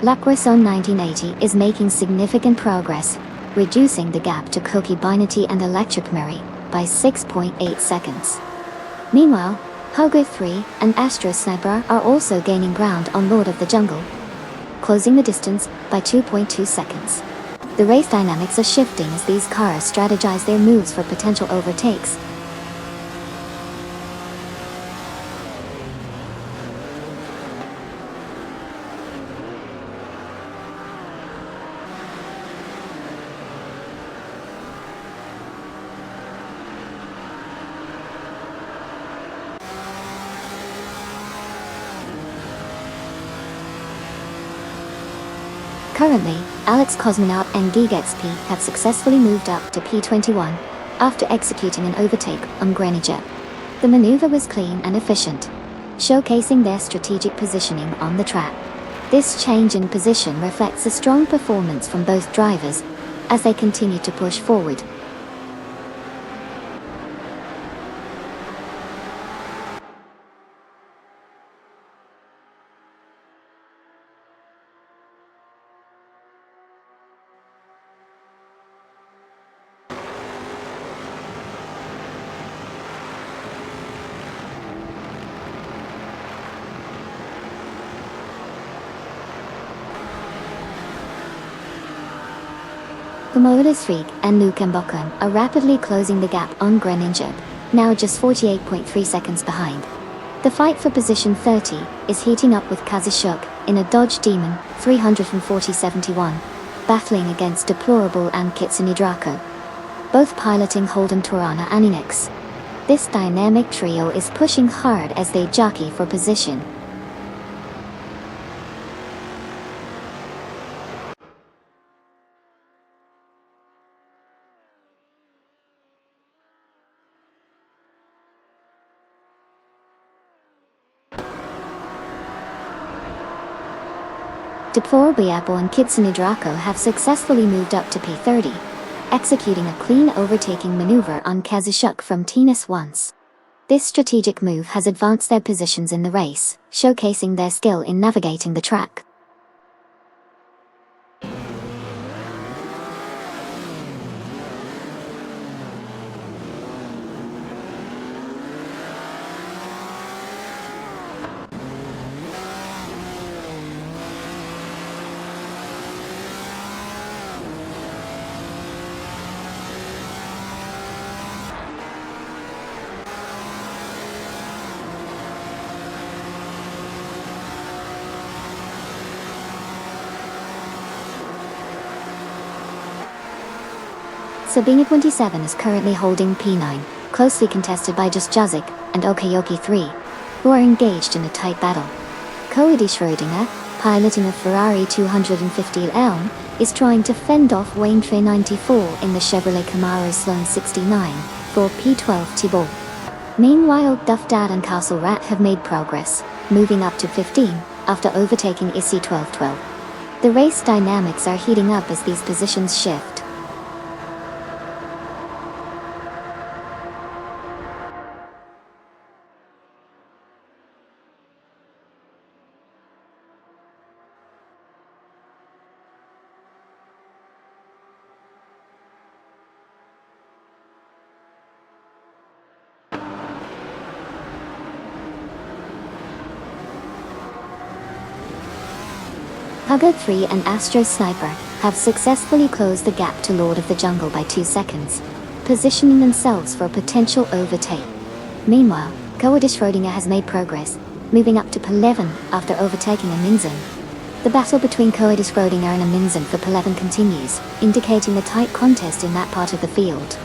[SPEAKER 1] Lapwison 1980 is making significant progress, reducing the gap to Koki Benenity and Electric Mary by 6.8 seconds. Meanwhile, Hogo 3 and Astro Sniper are also gaining ground on Lord of the Jungle, closing the distance by 2.2 seconds. The race dynamics are shifting as these cars strategize their moves for potential overtakes. Currently, Alex Cosmonaut and GigXP have successfully moved up to P21 after executing an overtake on Greninja. The maneuver was clean and efficient, showcasing their strategic positioning on the track. This change in position reflects a strong performance from both drivers as they continue to push forward. Komodo Freak and Nukembokun are rapidly closing the gap on Greninja, now just 48.3 seconds behind. The fight for position 30 is heating up with Kazashuk in a Dodge Demon 340-71, battling against Deplorable and Kitsune Draco, both piloting Holden Torana Animex. This dynamic trio is pushing hard as they jockey for position. Deplorable and Kitsune Draco have successfully moved up to P30, executing a clean overtaking maneuver on Kazushuk from Tennis once. This strategic move has advanced their positions in the race, showcasing their skill in navigating the track. Sabina 27 is currently holding P9, closely contested by Just Jazik and Okayoki 3, who are engaged in a tight battle. Koide Schrödinger, piloting a Ferrari 250 Elm, is trying to fend off Wayne Trey 94 in the Chevrolet Camaro Sloan 69 for P12 Thibault. Meanwhile, Duff Dad and Castle Rat have made progress, moving up to 15 after overtaking Issy 1212. The race dynamics are heating up as these positions shift. Hugger 3 and Astro Sniper have successfully closed the gap to Lord of the Jungle by 2 seconds, positioning themselves for a potential overtake. Meanwhile, Koide Schrödinger has made progress, moving up to P11 after overtaking Aminzen. The battle between Koide Schrödinger and Aminzen for P11 continues, indicating a tight contest in that part of the field.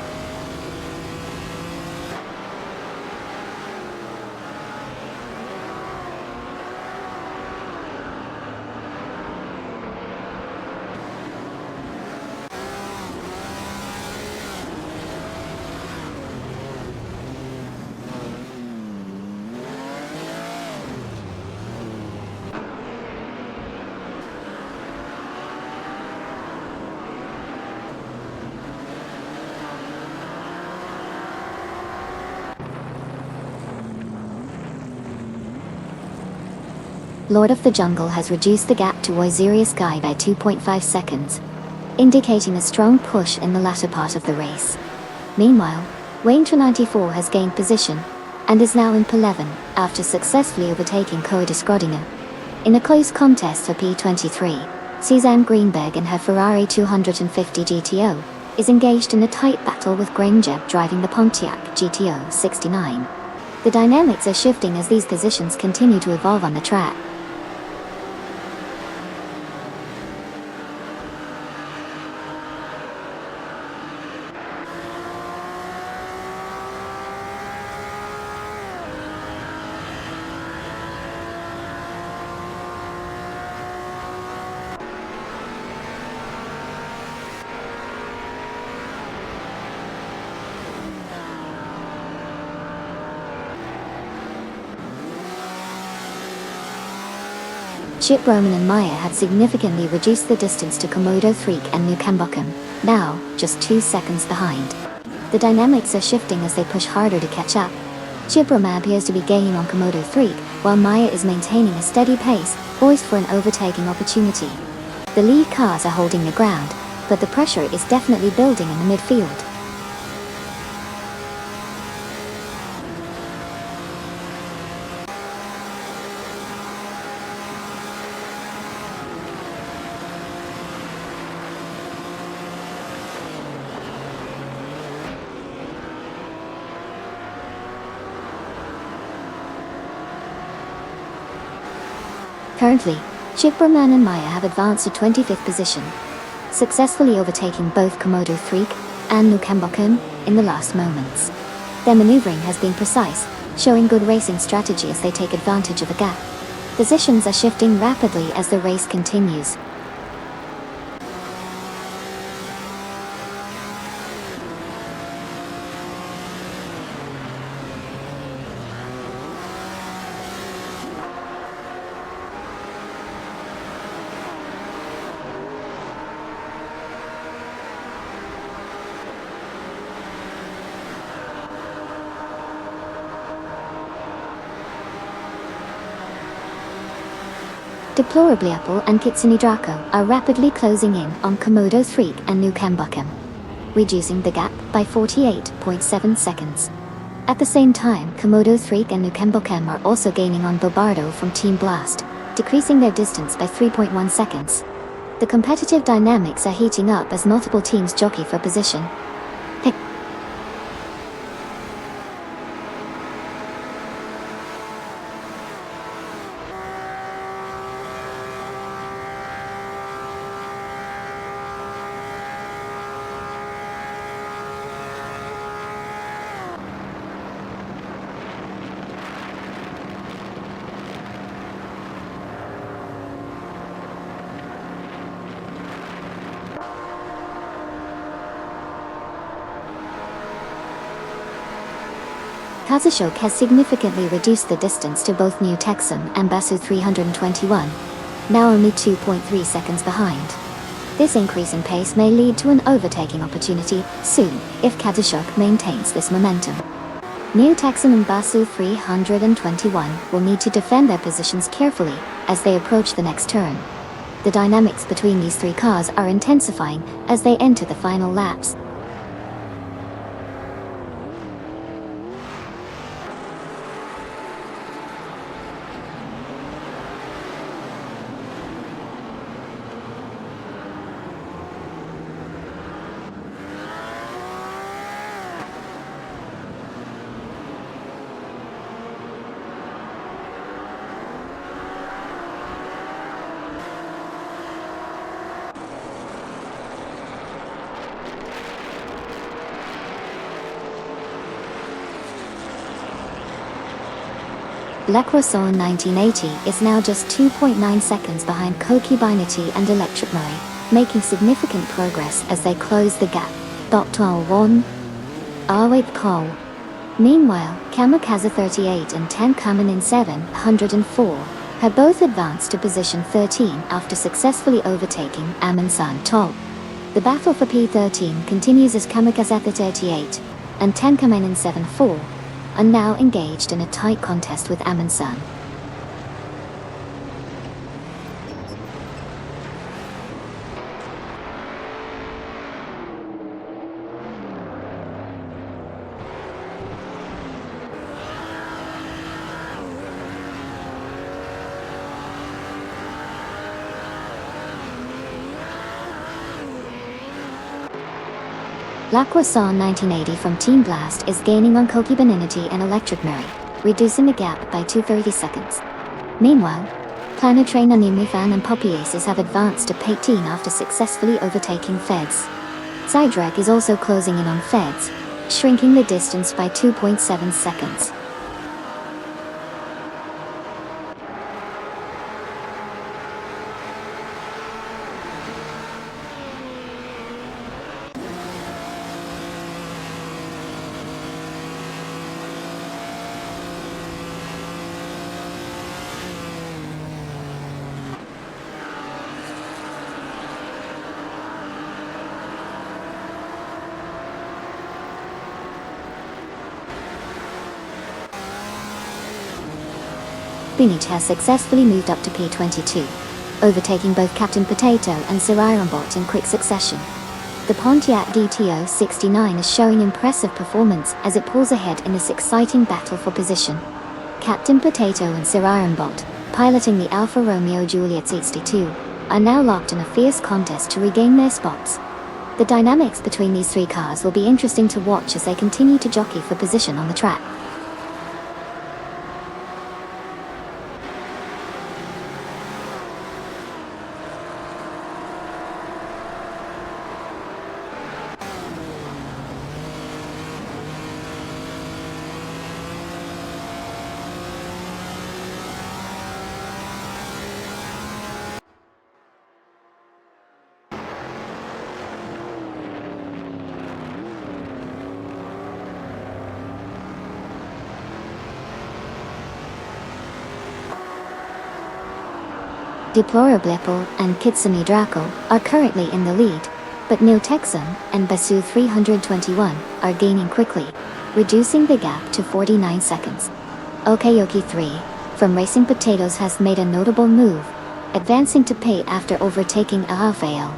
[SPEAKER 1] Lord of the Jungle has reduced the gap to Oisirius Guy by 2.5 seconds, indicating a strong push in the latter part of the race. Meanwhile, Wayne 94 has gained position, and is now in P11, after successfully overtaking Koide Schrödinger. In a close contest for P23, Suzanne Greenberg in her Ferrari 250 GTO is engaged in a tight battle with Graeme Jebb driving the Pontiac GTO 69. The dynamics are shifting as these positions continue to evolve on the track. Chip Roman and Meyer had significantly reduced the distance to Komodo 3 and New Cambochum, now just 2 seconds behind. The dynamics are shifting as they push harder to catch up. Chip Roman appears to be gaining on Komodo 3, while Meyer is maintaining a steady pace, poised for an overtaking opportunity. The lead cars are holding the ground, but the pressure is definitely building in the midfield. Currently, Chip Roman and Meyer have advanced to 25th position, successfully overtaking both Komodo 3 and New Cambochum in the last moments. Their maneuvering has been precise, showing good racing strategy as they take advantage of a gap. Positions are shifting rapidly as the race continues. Deplorably Apple and Kitsune Draco are rapidly closing in on Komodo 3 and New Cambochum, reducing the gap by 48.7 seconds. At the same time, Komodo 3 and New Cambochum are also gaining on Bobardo from Team Blast, decreasing their distance by 3.1 seconds. The competitive dynamics are heating up as multiple teams jockey for position. Kazashok has significantly reduced the distance to both New Texum and Basu 321, now only 2.3 seconds behind. This increase in pace may lead to an overtaking opportunity soon if Kazashok maintains this momentum. New Texum and Basu 321 will need to defend their positions carefully as they approach the next turn. The dynamics between these three cars are intensifying as they enter the final laps. Le Croissant 1980 is now just 2.9 seconds behind Koki Binati and Electric Murray, making significant progress as they close the gap. Dr. 1. Await Call. Meanwhile, Kamikaze 38 and Tenkamen 704 have both advanced to position 13 after successfully overtaking Amundsen Top. The battle for P13 continues as Kamikaze 38 and Tenkamen 74 are now engaged in a tight contest with Amundsen. La Croissant 1980 from Team Blast is gaining on Koki Beninity and Electric Mary, reducing the gap by 230 seconds. Meanwhile, Planet Train Animifan and Poppy Aces have advanced to P18 after successfully overtaking Feds. Zydrek is also closing in on Feds, shrinking the distance by 2.7 seconds. Binich has successfully moved up to P22, overtaking both Captain Potato and Sir Ironbot in quick succession. The Pontiac DTO 69 is showing impressive performance as it pulls ahead in this exciting battle for position. Captain Potato and Sir Ironbot, piloting the Alfa Romeo Juliet 62, are now locked in a fierce contest to regain their spots. The dynamics between these three cars will be interesting to watch as they continue to jockey for position on the track. Deplorable and Kitsumi Draco are currently in the lead, but Neo Texan and Basu 321 are gaining quickly, reducing the gap to 49 seconds. Okayoki 3 from Racing Potatoes has made a notable move, advancing to P after overtaking Ahafael.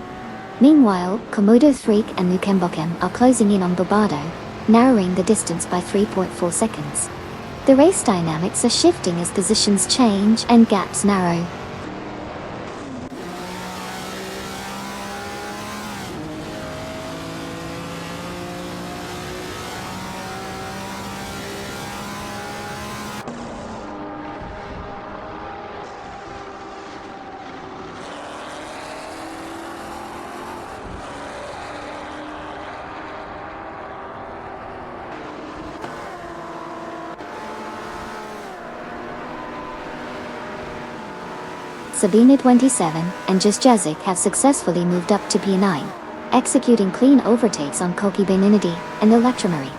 [SPEAKER 1] Meanwhile, Komodo Freak and Nukembokem are closing in on Bobado, narrowing the distance by 3.4 seconds. The race dynamics are shifting as positions change and gaps narrow. Sabina 27 and Just Jazik have successfully moved up to P9, executing clean overtakes on Koki Beninity and Electromary.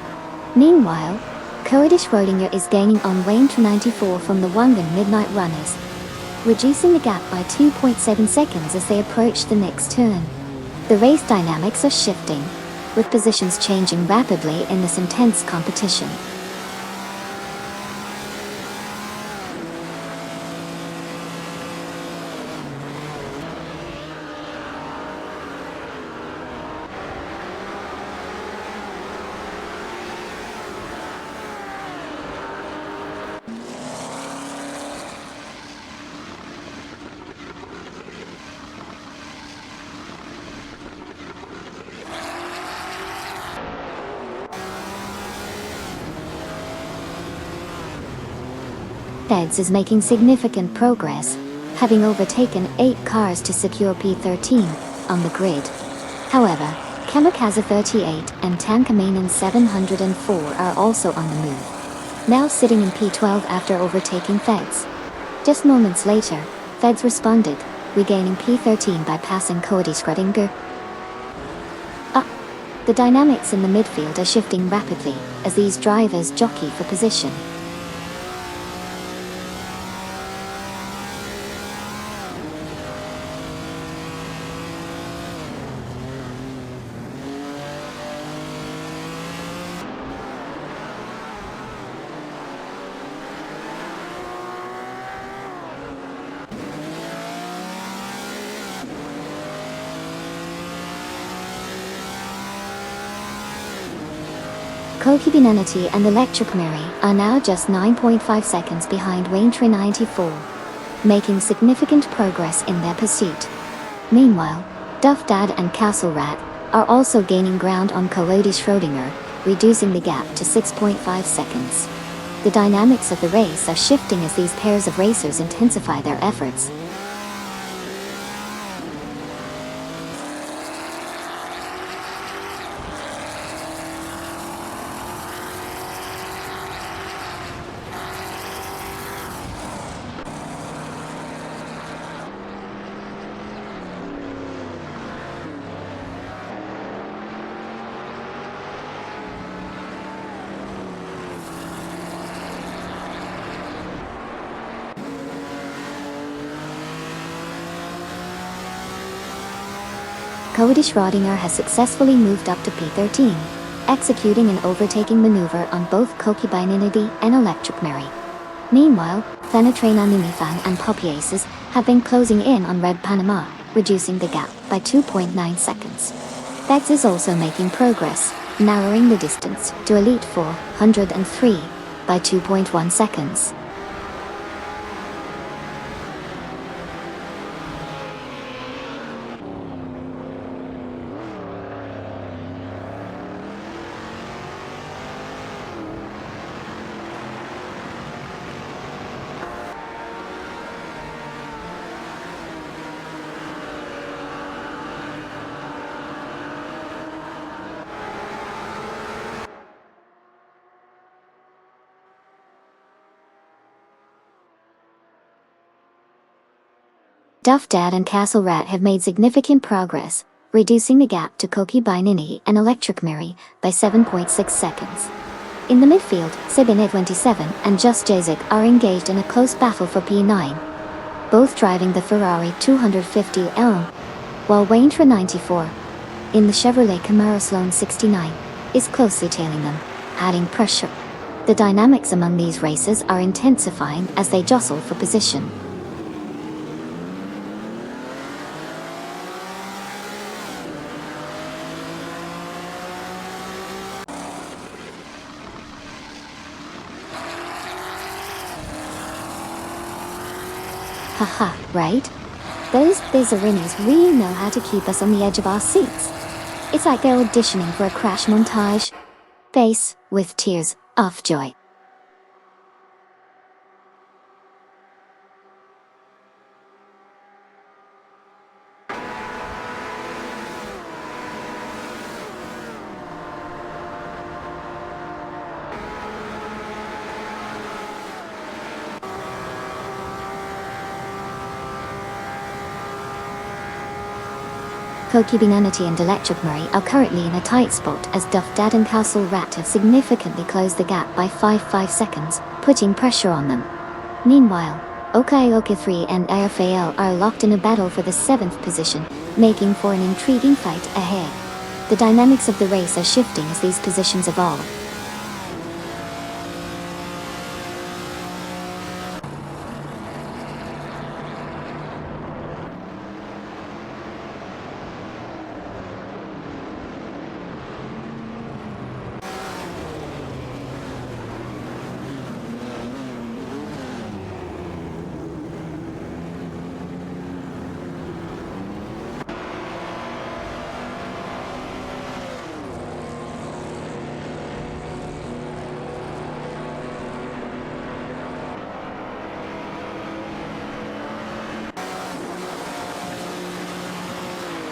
[SPEAKER 1] Meanwhile, Coedish Rodinger is gaining on Wayne 94 from the Wangan Midnight Runners, reducing the gap by 2.7 seconds as they approach the next turn. The race dynamics are shifting, with positions changing rapidly in this intense competition. Feds is making significant progress, having overtaken 8 cars to secure P13 on the grid. However, Kamikaze 38 and Tankamainen 704 are also on the move, now sitting in P12 after overtaking Feds. Just moments later, Feds responded, regaining P13 by passing Cody Schrodinger. The dynamics in the midfield are shifting rapidly as these drivers jockey for position. Koki Benanity and Electric Mary are now just 9.5 seconds behind Waintree 94, making significant progress in their pursuit. Meanwhile, Duff Dad and Castle Rat are also gaining ground on Coyote Schrodinger, reducing the gap to 6.5 seconds. The dynamics of the race are shifting as these pairs of racers intensify their efforts. Coyote Schrodinger has successfully moved up to P13, executing an overtaking maneuver on both Kokibaininity and Electric Mary. Meanwhile, Fenetrana Mimifan and Poppy Aces have been closing in on Red Panama, reducing the gap by 2.9 seconds. Bex is also making progress, narrowing the distance to Elite 403 by 2.1 seconds. Duff Dad and Castle Rat have made significant progress, reducing the gap to Kokibaininity and Electric Mary by 7.6 seconds. In the midfield, Sabine 27 and Just Jazik are engaged in a close battle for P9, both driving the Ferrari 250L, while Waintra 94, in the Chevrolet Camaro Sloan 69, is closely tailing them, adding pressure. The dynamics among these racers are intensifying as they jostle for position. Haha, right? Those Bizarinis really know how to keep us on the edge of our seats. It's like they're auditioning for a crash montage. Face, with tears of joy. Kokibinanity and Electric Murray are currently in a tight spot as Duff Dad and Castle Rat have significantly closed the gap by 5 seconds, putting pressure on them. Meanwhile, Okaioka 3 and AFAL are locked in a battle for the 7th position, making for an intriguing fight ahead. The dynamics of the race are shifting as these positions evolve.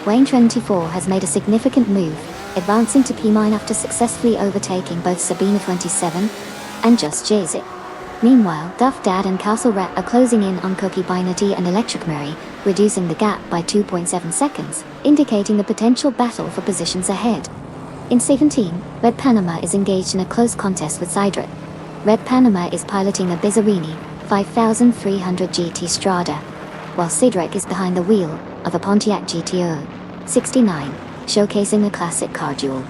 [SPEAKER 1] Wayne 24 has made a significant move, advancing to P9 after successfully overtaking both Sabina 27 and Just Jazik. Meanwhile, Duff Dad and Castle Rat are closing in on Kokibinity and Electric Murray, reducing the gap by 2.7 seconds, indicating the potential battle for positions ahead. In 17, Red Panama is engaged in a close contest with Sidrit. Red Panama is piloting a Bizzarini 5300 GT Strada, while Sidrek is behind the wheel of a Pontiac GTO 69, showcasing a classic car duel.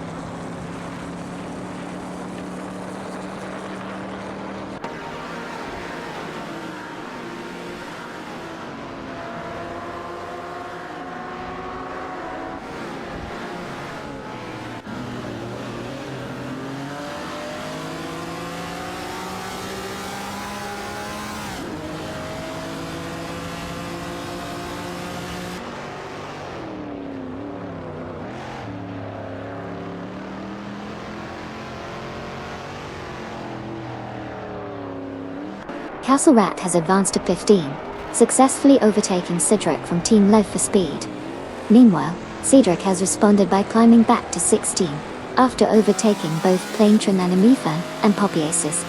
[SPEAKER 1] Castle Rat has advanced to 15, successfully overtaking Cedric from Team Lev for speed. Meanwhile, Cedric has responded by climbing back to 16, after overtaking both Plaintron and Amifan and Poppyaces.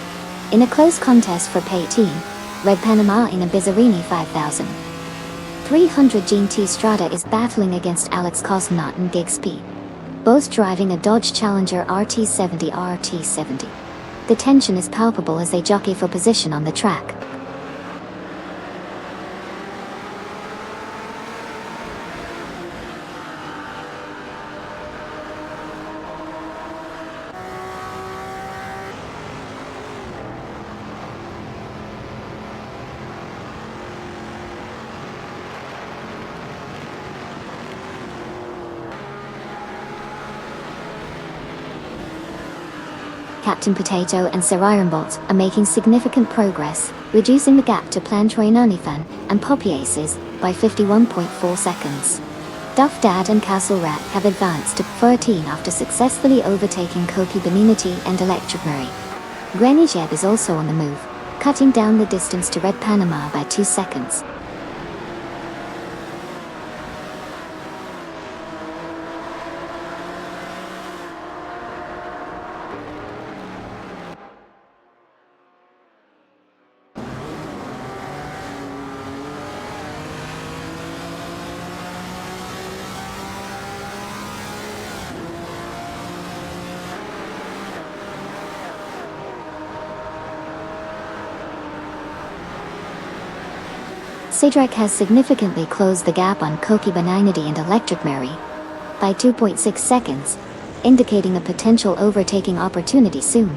[SPEAKER 1] In a close contest for P18, Red Panama in a Bizzarini 5000. 300 Gene T Strada is battling against Alex Cosnot and Gigsby, both driving a Dodge Challenger RT70. The tension is palpable as they jockey for position on the track. Captain Potato and Sir Ironbot are making significant progress, reducing the gap to Plantroin Onifan and Poppyaces by 51.4 seconds. Duff Dad and Castle Rat have advanced to 13 after successfully overtaking Koki Beninity and Electric Murray. Granny Jeb is also on the move, cutting down the distance to Red Panama by 2 seconds. Cedric has significantly closed the gap on Koki Beninity and Electric Mary by 2.6 seconds, indicating a potential overtaking opportunity soon.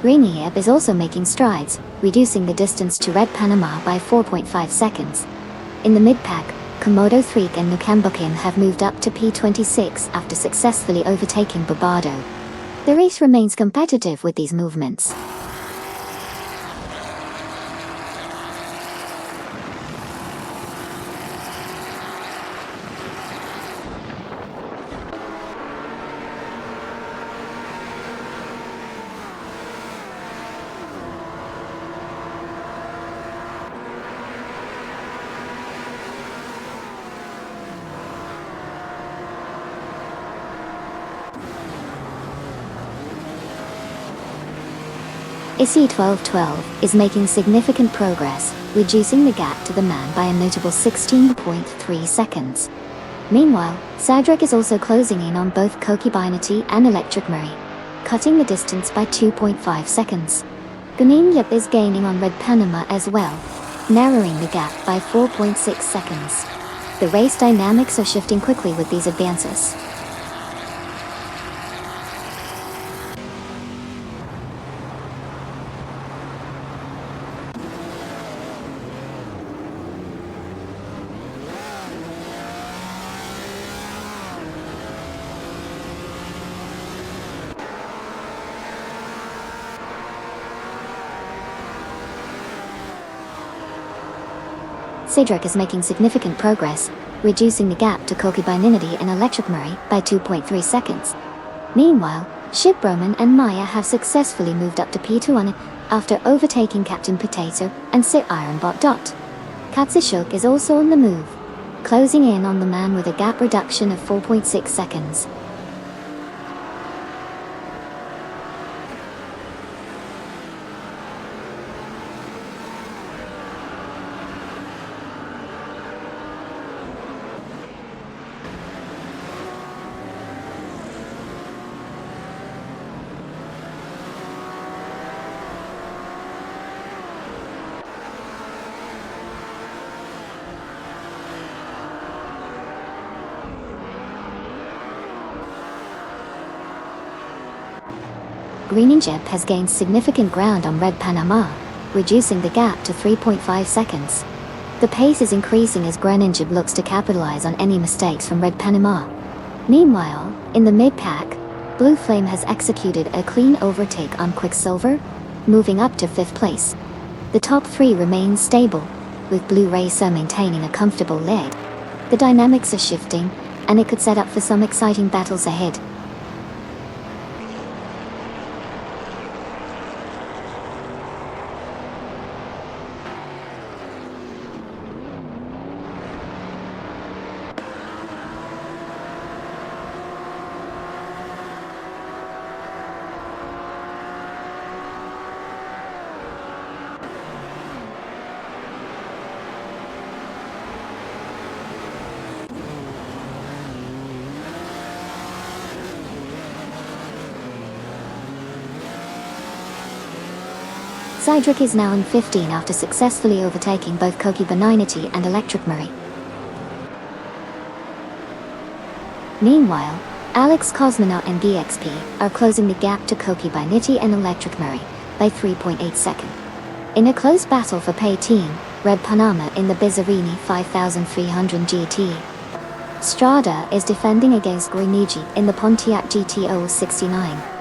[SPEAKER 1] Rainieb is also making strides, reducing the distance to Red Panama by 4.5 seconds. In the mid-pack, Komodo Threek and Nukambukin have moved up to P26 after successfully overtaking Bobado. The race remains competitive with these movements. ISI 1212 is making significant progress, reducing the gap to the man by a notable 16.3 seconds. Meanwhile, Cedric is also closing in on both Koki Binity and Electric Murray, cutting the distance by 2.5 seconds. Gunin Yip is gaining on Red Panama as well, narrowing the gap by 4.6 seconds. The race dynamics are shifting quickly with these advances. Cedric is making significant progress, reducing the gap to Koki Beninity and Electric Murray by 2.3 seconds. Meanwhile, Ship Roman and Maya have successfully moved up to P2 after overtaking Captain Potato and Sir Ironbot. Katsushuk is also on the move, closing in on the man with a gap reduction of 4.6 seconds. Greeninjep has gained significant ground on Red Panama, reducing the gap to 3.5 seconds. The pace is increasing as Greninjib looks to capitalize on any mistakes from Red Panama. Meanwhile, in the mid-pack, Blue Flame has executed a clean overtake on Quicksilver, moving up to 5th place. The top 3 remain stable, with Blue Racer maintaining a comfortable lead. The dynamics are shifting, and it could set up for some exciting battles ahead. Cydric is now in 15 after successfully overtaking both Kokiba and Electric Murray. Meanwhile, Alex Cosmonaut and BXP are closing the gap to Kokiba and Electric Murray by 3.8 seconds. In a close battle for Pay Team, Red Panama in the Bizzarini 5300 GT. Strada is defending against Guinigi in the Pontiac GT 069.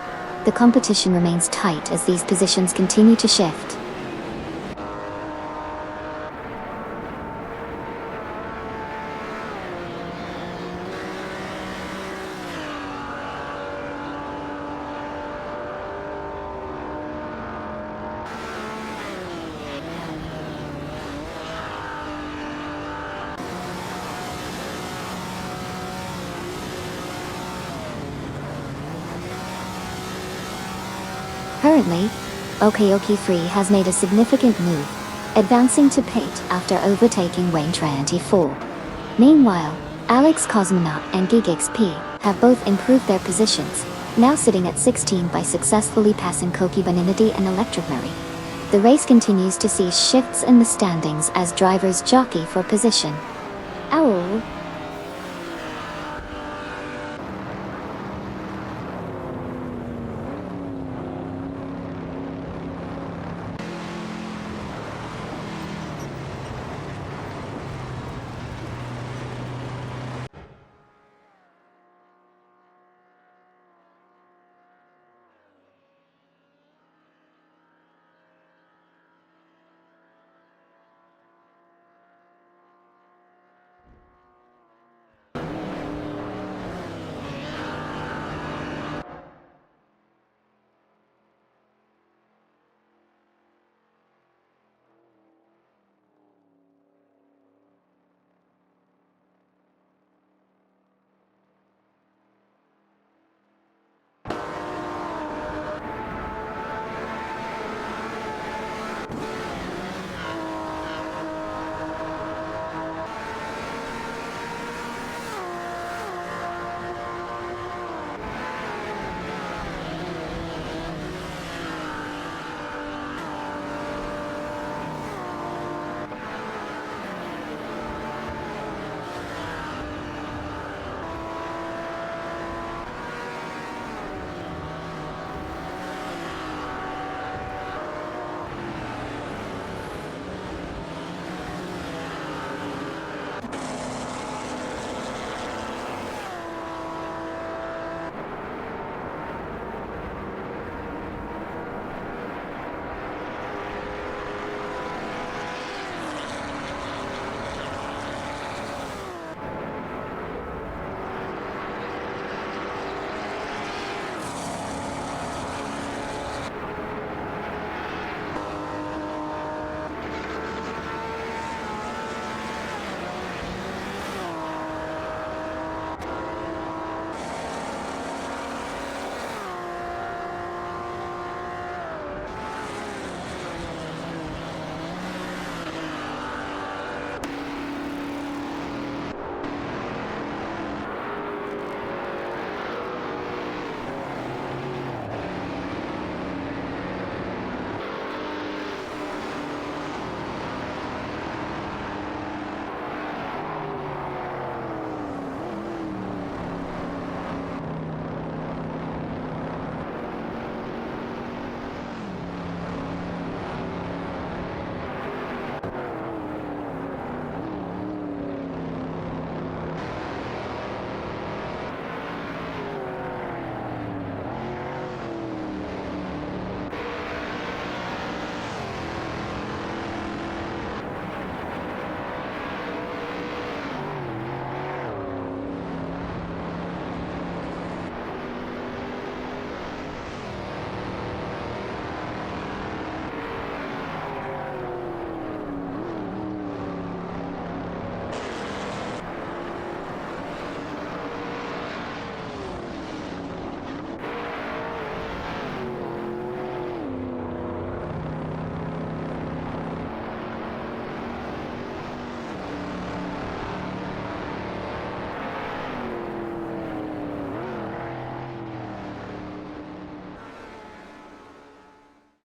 [SPEAKER 1] The competition remains tight as these positions continue to shift. Currently, Okeoki3 has made a significant move, advancing to Pate after overtaking Wayne 24. Meanwhile, Alex Cosmonaut and GigXP have both improved their positions, now sitting at 16 by successfully passing Kokiba and Electric Murray. The race continues to see shifts in the standings as drivers jockey for position.